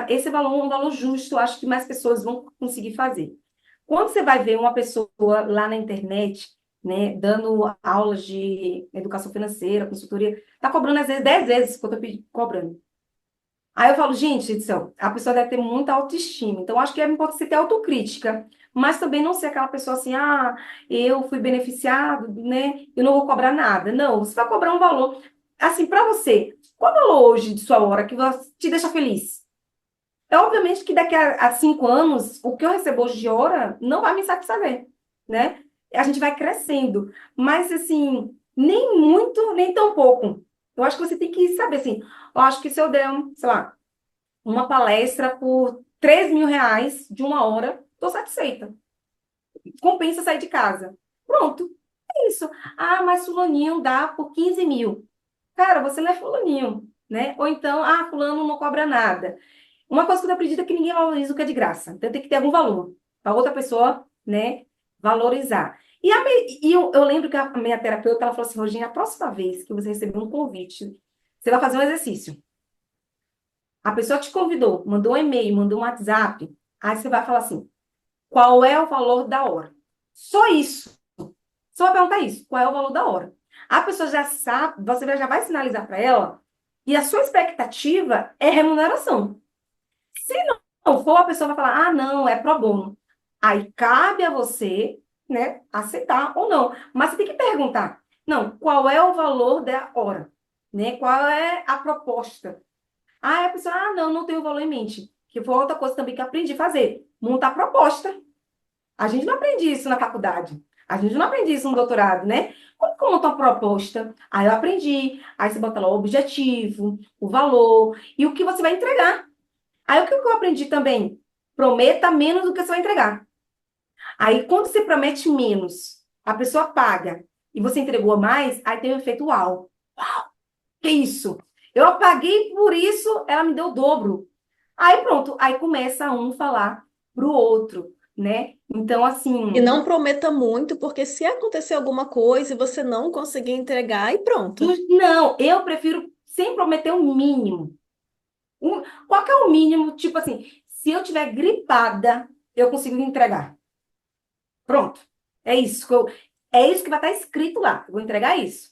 esse valor, um valor justo, eu acho que mais pessoas vão conseguir fazer. Quando você vai ver uma pessoa lá na internet, né, dando aulas de educação financeira, consultoria, tá cobrando às vezes 10 vezes o que eu tô cobrando. Aí eu falo, gente do céu, a pessoa deve ter muita autoestima. Então, acho que é importante você ter autocrítica, mas também não ser aquela pessoa assim, eu fui beneficiado, né? Eu não vou cobrar nada. Não, você vai cobrar um valor. Assim, para você, qual é o valor hoje de sua hora que te deixa feliz? É obviamente que daqui a 5 anos, o que eu recebo hoje de hora não vai me satisfazer, né? A gente vai crescendo, mas assim, nem muito, nem tão pouco. Eu acho que você tem que saber assim. Eu acho que se eu der, sei lá, uma palestra por R$ 3.000 de uma hora, estou satisfeita. Compensa sair de casa. Pronto, é isso. Ah, mas fulaninho dá por 15 mil. Cara, você não é fulaninho, né? Ou então, fulano não cobra nada. Uma coisa que eu acredito é que ninguém valoriza o que é de graça. Então tem que ter algum valor para outra pessoa, né, valorizar. E eu lembro que a minha terapeuta ela falou assim, Rogério, a próxima vez que você receber um convite, você vai fazer um exercício. A pessoa te convidou, mandou um e-mail, mandou um WhatsApp, aí você vai falar assim, qual é o valor da hora? Só isso. Só vai perguntar isso, qual é o valor da hora? A pessoa já sabe, você já vai sinalizar para ela, e a sua expectativa é remuneração. Se não for, a pessoa vai falar, não, é pro bono. Aí cabe a você, né, aceitar ou não. Mas você tem que perguntar, não, qual é o valor da hora? Né? Qual é a proposta? Aí a pessoa, não, não tenho valor em mente. Que foi outra coisa também que eu aprendi a fazer, montar proposta. A gente não aprende isso na faculdade. A gente não aprende isso no doutorado, né? Como que eu monto uma proposta? Aí eu aprendi. Aí você bota lá o objetivo, o valor e o que você vai entregar. Aí o que eu aprendi também? Prometa menos do que você vai entregar. Aí quando você promete menos, a pessoa paga e você entregou mais, aí tem o efeito uau. Que isso? Eu paguei por isso, ela me deu o dobro. Aí pronto, aí começa um falar pro outro, né? Então, E assim, não prometa muito, porque se acontecer alguma coisa e você não conseguir entregar, aí pronto. não, eu prefiro sem prometer o mínimo. Qual que é o mínimo? Tipo assim, se eu tiver gripada, eu consigo entregar. Pronto. É isso é isso que vai estar escrito lá. Eu vou entregar isso.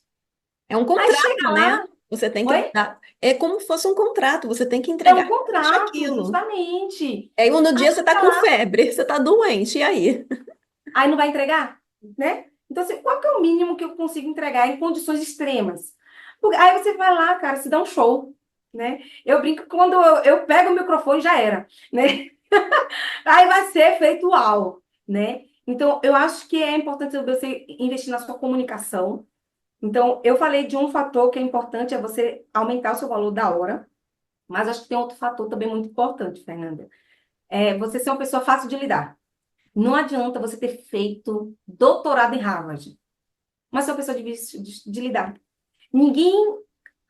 É um Aí chega contrato, né? lá, Você tem que oi? dar. É como se fosse um contrato, você tem que É entregar um contrato, aquilo. justamente. Aí um no Aí dia você tá chega com lá, febre, você tá doente, e aí? aí não vai entregar, né? Então, assim, qual que é o mínimo que eu consigo entregar em condições extremas? Aí você vai lá, cara, se dá um show, né? Eu brinco que quando eu pego o microfone já era, né? Aí vai ser feito uau, né? Então, eu acho que é importante você investir na sua comunicação. Então, eu falei de um fator que é importante, é você aumentar o seu valor da hora, mas acho que tem outro fator também muito importante, Fernanda. É você ser uma pessoa fácil de lidar. Não adianta você ter feito doutorado em Harvard, mas ser uma pessoa difícil de lidar. Ninguém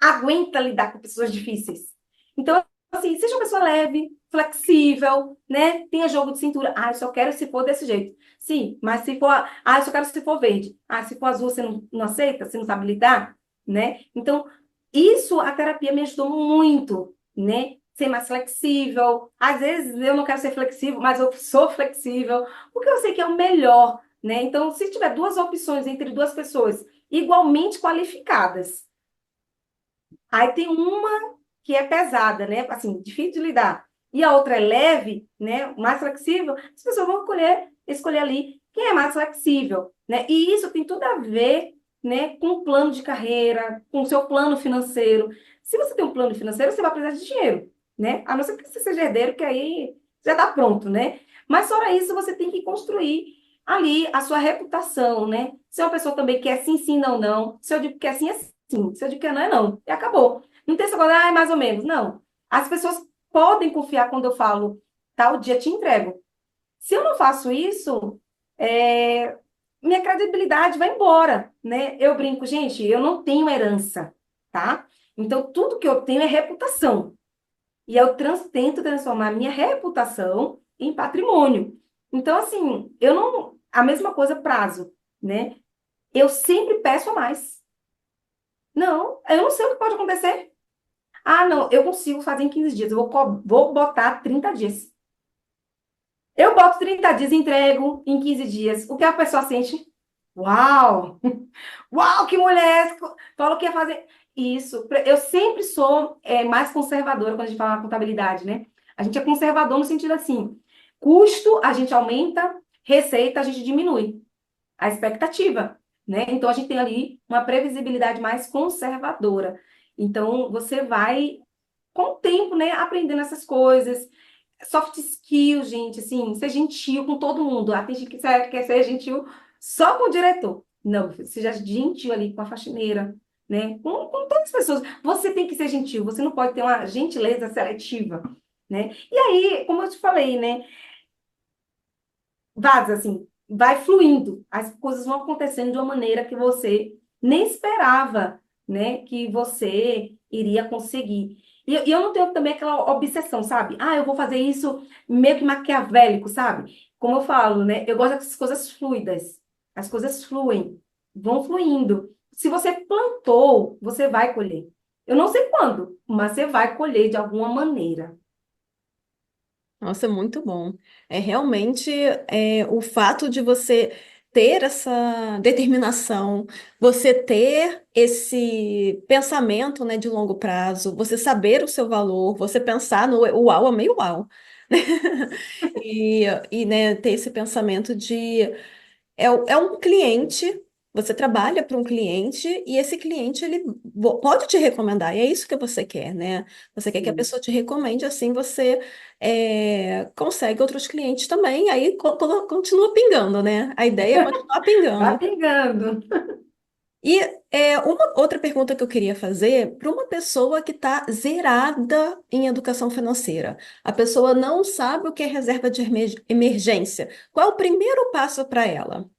aguenta lidar com pessoas difíceis. Então, assim, seja uma pessoa leve, flexível, né? Tenha jogo de cintura. Ah, eu só quero se for desse jeito. Sim, mas se for. Ah, eu só quero se for verde. Ah, se for azul, você não aceita? Você não sabe lidar? Né? Então, isso a terapia me ajudou muito, né? Ser mais flexível. Às vezes eu não quero ser flexível, mas eu sou flexível, porque eu sei que é o melhor, né? Então, se tiver duas opções entre duas pessoas igualmente qualificadas, aí tem uma que é pesada, né? Assim, difícil de lidar. E a outra é leve, né? Mais flexível. As pessoas vão escolher ali quem é mais flexível, né? E isso tem tudo a ver, né, com o plano de carreira, com o seu plano financeiro. Se você tem um plano financeiro, você vai precisar de dinheiro, né? A não ser que você seja herdeiro, que aí já está pronto, né? Mas fora isso, você tem que construir ali a sua reputação, né? Se é uma pessoa também que é sim, sim, não, não. Se eu digo que é sim, é sim. Se eu digo que não, é não. E acabou. Não tem essa coisa, ah, é mais ou menos. Não. As pessoas podem confiar quando eu falo, tal dia te entrego. Se eu não faço isso, é, minha credibilidade vai embora, né? Eu brinco, gente, eu não tenho herança, tá? Então, tudo que eu tenho é reputação. E eu tento transformar minha reputação em patrimônio. Então, assim, eu não. A mesma coisa, prazo, né? Eu sempre peço a mais. Não, eu não sei o que pode acontecer. Ah, não, eu consigo fazer em 15 dias. Vou botar 30 dias. Eu boto 30 dias, entrego em 15 dias. O que a pessoa sente? Uau! Uau, que mulher! Falou que ia fazer isso. Eu sempre sou mais conservadora quando a gente fala na contabilidade, né? A gente é conservador no sentido assim: custo a gente aumenta, receita a gente diminui. A expectativa, né? Então a gente tem ali uma previsibilidade mais conservadora. Então você vai com o tempo, né, aprendendo essas coisas. Soft skills, gente, assim, ser gentil com todo mundo. Ah, tem gente que quer ser gentil só com o diretor. Não, seja gentil ali com a faxineira, né? Com todas as pessoas. Você tem que ser gentil, você não pode ter uma gentileza seletiva, né? E aí, como eu te falei, né? Vaza, assim, vai fluindo. As coisas vão acontecendo de uma maneira que você nem esperava, né? Que você iria conseguir. E eu não tenho também aquela obsessão, sabe? Ah, eu vou fazer isso meio que maquiavélico, sabe? Como eu falo, né? Eu gosto das coisas fluidas. As coisas fluem, vão fluindo. Se você plantou, você vai colher. Eu não sei quando, mas você vai colher de alguma maneira. Nossa, muito bom. É realmente o fato de você ter essa determinação, você ter esse pensamento, né, de longo prazo, você saber o seu valor, você pensar no uau, é meio uau. Né, ter esse pensamento de é um cliente, você trabalha para um cliente e esse cliente ele pode te recomendar, e é isso que você quer, né? Você quer que a Sim. pessoa te recomende, assim você consegue outros clientes também, aí continua pingando, né? A ideia é continuar Vai pingando. pingando. E uma outra pergunta que eu queria fazer para uma pessoa que está zerada em educação financeira. A pessoa não sabe o que é reserva de emergência. Qual é o primeiro passo para ela?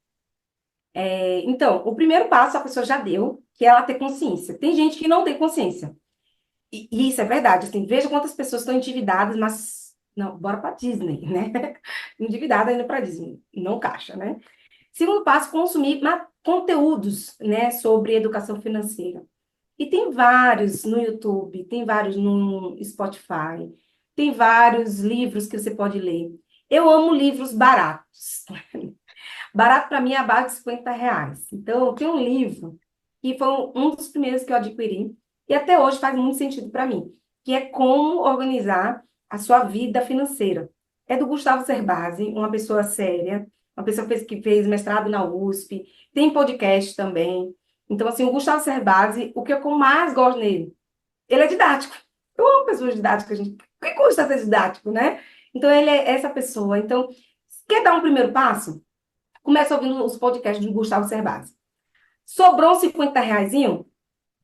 Então, o primeiro passo a pessoa já deu, que é ela ter consciência. Tem gente que não tem consciência. E isso é verdade. Assim, veja quantas pessoas estão endividadas, mas não, bora para Disney, né? Endividada indo para Disney, não caixa, né? Segundo passo, consumir conteúdos, né, sobre educação financeira. E tem vários no YouTube, tem vários no Spotify, tem vários livros que você pode ler. Eu amo livros baratos. Barato para mim é abaixo de R$ 50. Então, tem um livro que foi um dos primeiros que eu adquiri e até hoje faz muito sentido para mim, que é Como Organizar a Sua Vida Financeira. É do Gustavo Cerbasi, uma pessoa séria, uma pessoa que fez mestrado na USP, tem podcast também. Então, assim, o Gustavo Cerbasi, o que eu mais gosto nele, ele é didático. Eu amo pessoas didáticas, gente. O que custa ser didático, né? Então, ele é essa pessoa. Então, quer dar um primeiro passo? começa ouvindo os podcasts de Gustavo Cerbasi. Sobrou uns R$ 50,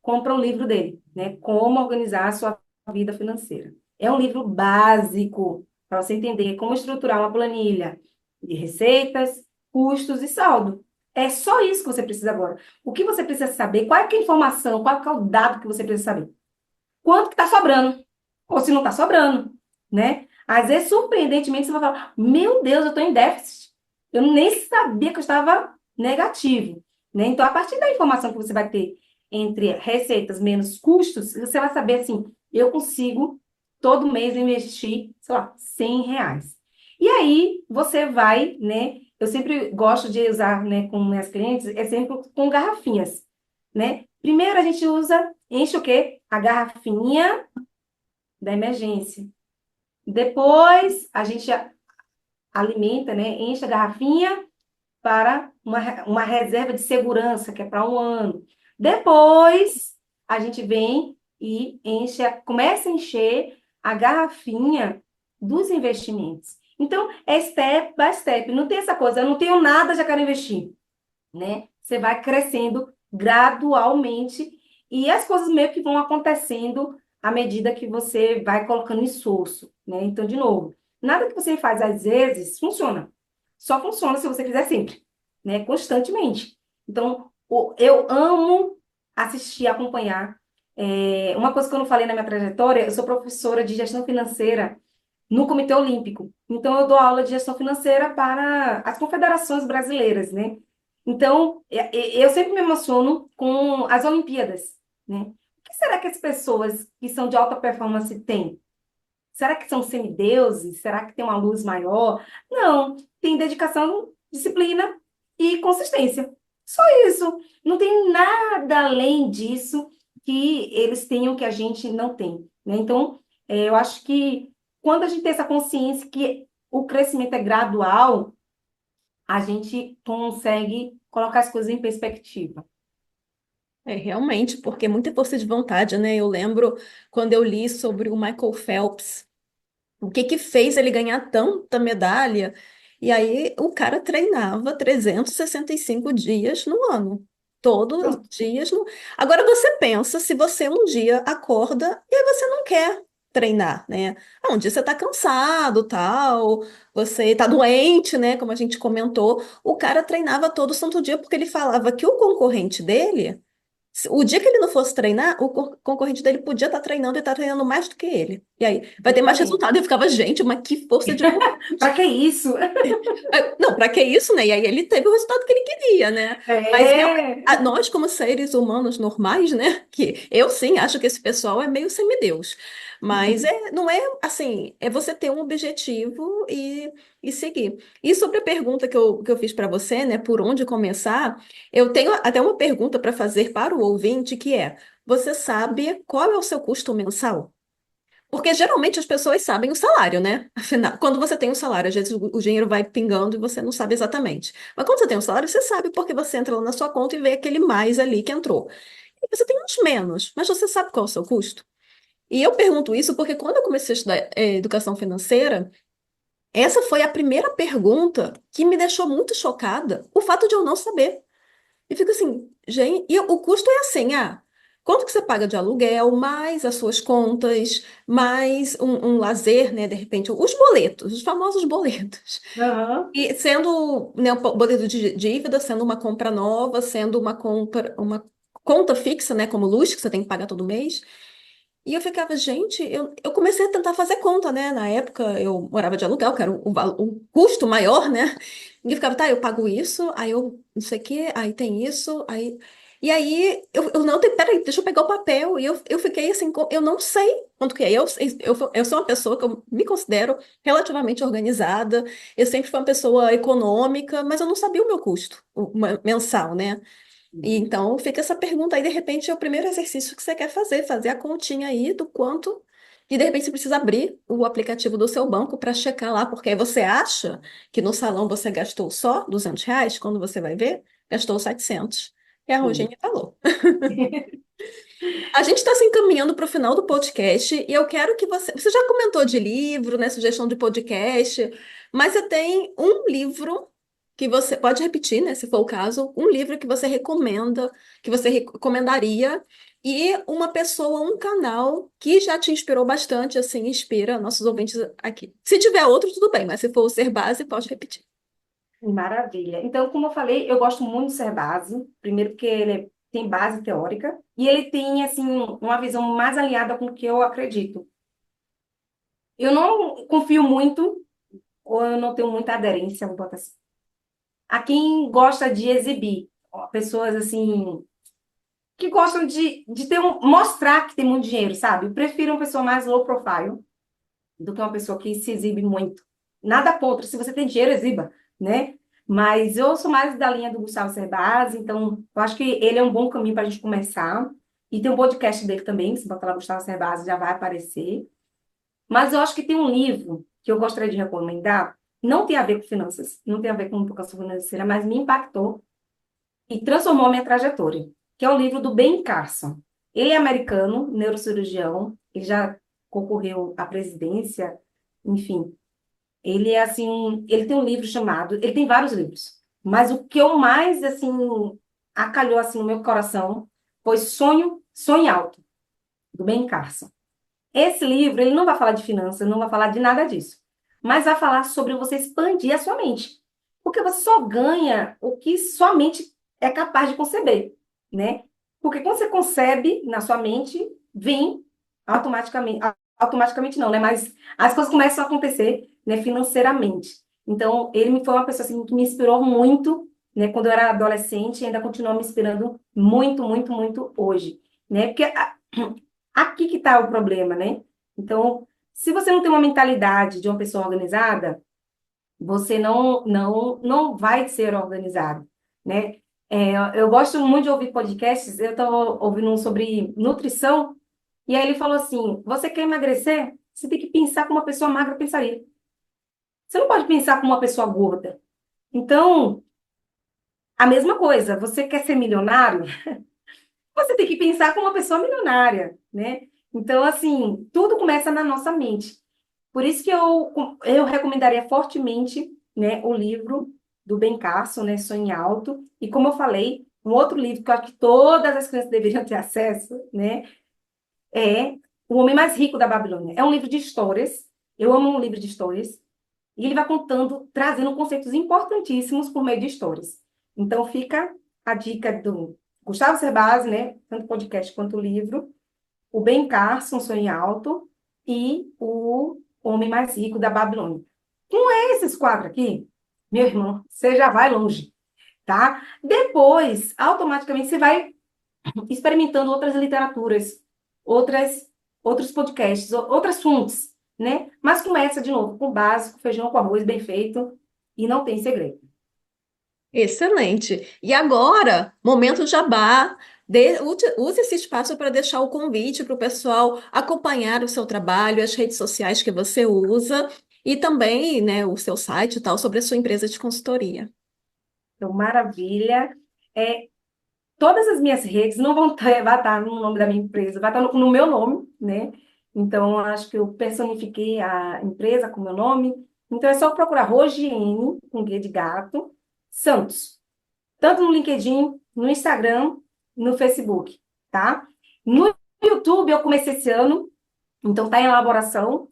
compra um livro dele, né? Como organizar a sua vida financeira. É um livro básico para você entender como estruturar uma planilha de receitas, custos e saldo. É só isso que você precisa agora. O que você precisa saber, qual é que é a informação, qual é que é o dado que você precisa saber? Quanto que está sobrando? Ou se não está sobrando, né? Às vezes, surpreendentemente, você vai falar, meu Deus, eu estou em déficit. Eu nem sabia que eu estava negativo, né? Então, a partir da informação que você vai ter entre receitas menos custos, você vai saber assim, eu consigo todo mês investir, sei lá, R$ 100. E aí, você vai, né? Eu sempre gosto de usar, né, com minhas clientes, é sempre com garrafinhas, né? Primeiro, a gente usa, enche o quê? A garrafinha da emergência. Depois, a gente alimenta, né? Enche a garrafinha para uma reserva de segurança, que é para um ano. Depois, a gente vem e enche, começa a encher a garrafinha dos investimentos. Então, é step by step. Não tem essa coisa, eu não tenho nada, já quero investir, né? Você vai crescendo gradualmente e as coisas meio que vão acontecendo à medida que você vai colocando esforço, né? Então, de novo, nada que você faz às vezes funciona. Só funciona se você fizer sempre, né? Constantemente. Então, eu amo assistir, acompanhar. Uma coisa que eu não falei na minha trajetória, eu sou professora de gestão financeira no Comitê Olímpico. Então, eu dou aula de gestão financeira para as confederações brasileiras, né? Então, eu sempre me emociono com as Olimpíadas, né? O que será que as pessoas que são de alta performance têm? Será que são semideuses? Será que tem uma luz maior? Não, tem dedicação, disciplina e consistência. Só isso. Não tem nada além disso que eles tenham que a gente não tem, né? Então, eu acho que quando a gente tem essa consciência que o crescimento é gradual, a gente consegue colocar as coisas em perspectiva. É, realmente, porque é muita força de vontade, né? Eu lembro quando eu li sobre o Michael Phelps, o que que fez ele ganhar tanta medalha? E aí o cara treinava 365 dias no ano. Todos os dias no... Agora você pensa, se você um dia acorda e aí você não quer treinar, né? Um dia você tá cansado, tal, você tá doente, né? Como a gente comentou. O cara treinava todo santo dia porque ele falava que o concorrente dele o dia que ele não fosse treinar, o concorrente dele podia estar treinando e estar treinando mais do que ele. E aí, vai ter mais Justamente. resultado. E eu ficava, gente, mas que força de vontade. Para que isso? Não, para que isso, né? E aí ele teve o resultado que ele queria, né? Mas realmente, É. nós, como seres humanos normais, né? Que eu sim acho que esse pessoal é meio semideus. Mas não é assim, é você ter um objetivo e seguir. E sobre a pergunta que eu fiz para você, né? Por onde começar, eu tenho até uma pergunta para fazer para o ouvinte, que é: você sabe qual é o seu custo mensal? Porque geralmente as pessoas sabem o salário, né? Afinal, quando você tem um salário, às vezes o dinheiro vai pingando e você não sabe exatamente. Mas quando você tem um salário, você sabe porque você entra lá na sua conta e vê aquele mais ali que entrou. E você tem uns menos, mas você sabe qual é o seu custo? E eu pergunto isso porque quando eu comecei a estudar educação financeira, essa foi a primeira pergunta que me deixou muito chocada, o fato de eu não saber. E fico assim, gente, e o custo é assim, quanto que você paga de aluguel, mais as suas contas, mais um lazer, né, de repente, os boletos, os famosos boletos. Aham. E sendo, né, um boleto de dívida, sendo uma compra nova, sendo uma conta fixa, né, como luz, que você tem que pagar todo mês. E eu ficava, gente, eu comecei a tentar fazer conta, né? Na época eu morava de aluguel, que era o custo maior, né? E eu ficava, tá, eu pago isso, aí eu não sei o quê, aí tem isso, aí. E aí eu não tenho, peraí, deixa eu pegar o papel. E eu fiquei assim, eu não sei quanto que é. Eu sou uma pessoa que eu me considero relativamente organizada, eu sempre fui uma pessoa econômica, mas eu não sabia o meu custo mensal, né? E então fica essa pergunta aí, de repente, é o primeiro exercício que você quer fazer a continha aí do quanto. E de repente você precisa abrir o aplicativo do seu banco para checar lá, porque aí você acha que no salão você gastou só R$ 200, quando você vai ver, gastou 700. E a Sim. Rogênia falou. A gente está se encaminhando para o final do podcast e eu quero que você. Você já comentou de livro, né? Sugestão de podcast, mas você tem um livro que você pode repetir, né, se for o caso, um livro que você recomenda, que você recomendaria, e uma pessoa, um canal que já te inspirou bastante, assim, inspira nossos ouvintes aqui. Se tiver outro, tudo bem, mas se for o Ser Base, pode repetir. Maravilha. Então, como eu falei, eu gosto muito do Ser Base. Primeiro porque tem base teórica e ele tem, assim, uma visão mais alinhada com o que eu acredito. Eu não confio muito, ou eu não tenho muita aderência, vou botar assim, a quem gosta de exibir. Ó, pessoas, assim, que gostam de ter mostrar que tem muito dinheiro, sabe? Eu prefiro uma pessoa mais low profile do que uma pessoa que se exibe muito. Nada contra, se você tem dinheiro, exiba, né? Mas eu sou mais da linha do Gustavo Cerbasi, então eu acho que ele é um bom caminho para a gente começar. E tem um podcast dele também, se botar lá Gustavo Cerbasi já vai aparecer. Mas eu acho que tem um livro que eu gostaria de recomendar, não tem a ver com finanças, não tem a ver com educação financeira, mas me impactou e transformou a minha trajetória, que é o livro do Ben Carson. Ele é americano, neurocirurgião, ele já concorreu à presidência, enfim. Ele é assim, ele tem um livro chamado, ele tem vários livros, mas o que eu mais assim acalhou assim no meu coração foi Sonhe Alto, do Ben Carson. Esse livro, ele não vai falar de finanças, não vai falar de nada disso, mas vai falar sobre você expandir a sua mente. Porque você só ganha o que sua mente é capaz de conceber, né? Porque quando você concebe na sua mente, vem automaticamente, automaticamente não, né? Mas as coisas começam a acontecer, né, financeiramente. Então, foi uma pessoa assim, que me inspirou muito, né, quando eu era adolescente, e ainda continua me inspirando muito, muito, muito hoje, né? Porque aqui que está o problema, né? Então, se você não tem uma mentalidade de uma pessoa organizada, você não vai ser organizado, né? Eu gosto muito de ouvir podcasts, eu estava ouvindo um sobre nutrição, e aí ele falou assim, você quer emagrecer? Você tem que pensar como uma pessoa magra pensaria. Você não pode pensar como uma pessoa gorda. Então, a mesma coisa, você quer ser milionário? Você tem que pensar como uma pessoa milionária, né? Então, assim, tudo começa na nossa mente. Por isso que eu recomendaria fortemente, né, o livro do Ben Carson, né, Sonhe Alto. E como eu falei, um outro livro que eu acho que todas as crianças deveriam ter acesso, né, é O Homem Mais Rico da Babilônia. É um livro de histórias. Eu amo um livro de histórias. E ele vai contando, trazendo conceitos importantíssimos por meio de histórias. Então, fica a dica do Gustavo Cerbasi, né, tanto o podcast quanto o livro, o Ben Carson, Sonhe Alto, e o Homem Mais Rico da Babilônia. Com esses quatro aqui, meu irmão, você já vai longe, tá? Depois, automaticamente, você vai experimentando outras literaturas, outras, outros podcasts, outras fontes, né? Mas começa, de novo, com o básico, feijão com arroz bem feito, e não tem segredo. Excelente. E agora, momento jabá. Use esse espaço para deixar o convite para o pessoal acompanhar o seu trabalho, as redes sociais que você usa e também, né, o seu site e tal sobre a sua empresa de consultoria. Então, maravilha. É, todas as minhas redes não vão estar, vai estar no nome da minha empresa, vai estar no meu nome, né? Então, acho que eu personifiquei a empresa com o meu nome. Então, é só procurar Rogiene, com G de gato, Santos. Tanto no LinkedIn, no Instagram, no Facebook, tá? No YouTube, eu comecei esse ano, então está em elaboração,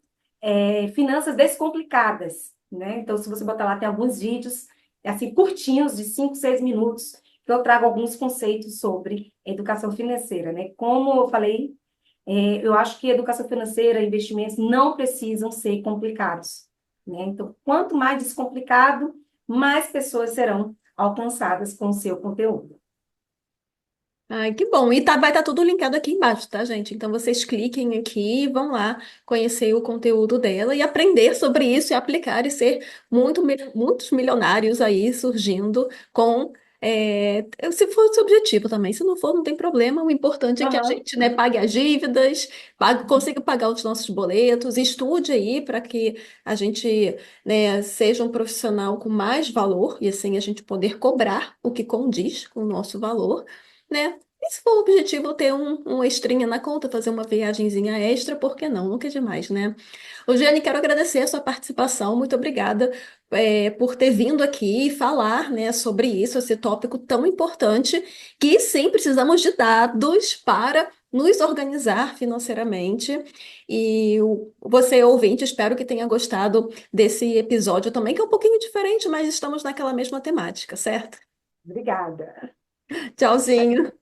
Finanças Descomplicadas, né? Então, se você botar lá, tem alguns vídeos, assim, curtinhos, de 5, 6 minutos, que eu trago alguns conceitos sobre educação financeira, né? Como eu falei, eu acho que educação financeira, investimentos não precisam ser complicados, né? Então, quanto mais descomplicado, mais pessoas serão alcançadas com o seu conteúdo. Ai, que bom. E vai estar tudo linkado aqui embaixo, tá, gente? Então vocês cliquem aqui e vão lá conhecer o conteúdo dela e aprender sobre isso e aplicar e ser muitos milionários aí surgindo com. Se for esse objetivo também, se não for, não tem problema. O importante é que a Aham. gente, né, pague as dívidas, consiga pagar os nossos boletos, estude aí para que a gente, né, seja um profissional com mais valor e assim a gente poder cobrar o que condiz com o nosso valor, né? E se for o objetivo ter um extrinha na conta, fazer uma viagenzinha extra, por que não? Nunca é demais, né? Ô, Giane, quero agradecer a sua participação, muito obrigada por ter vindo aqui falar, né, sobre isso, esse tópico tão importante, que sim, precisamos de dados para nos organizar financeiramente. E você, ouvinte, espero que tenha gostado desse episódio também, que é um pouquinho diferente, mas estamos naquela mesma temática, certo? Obrigada. Tchauzinho.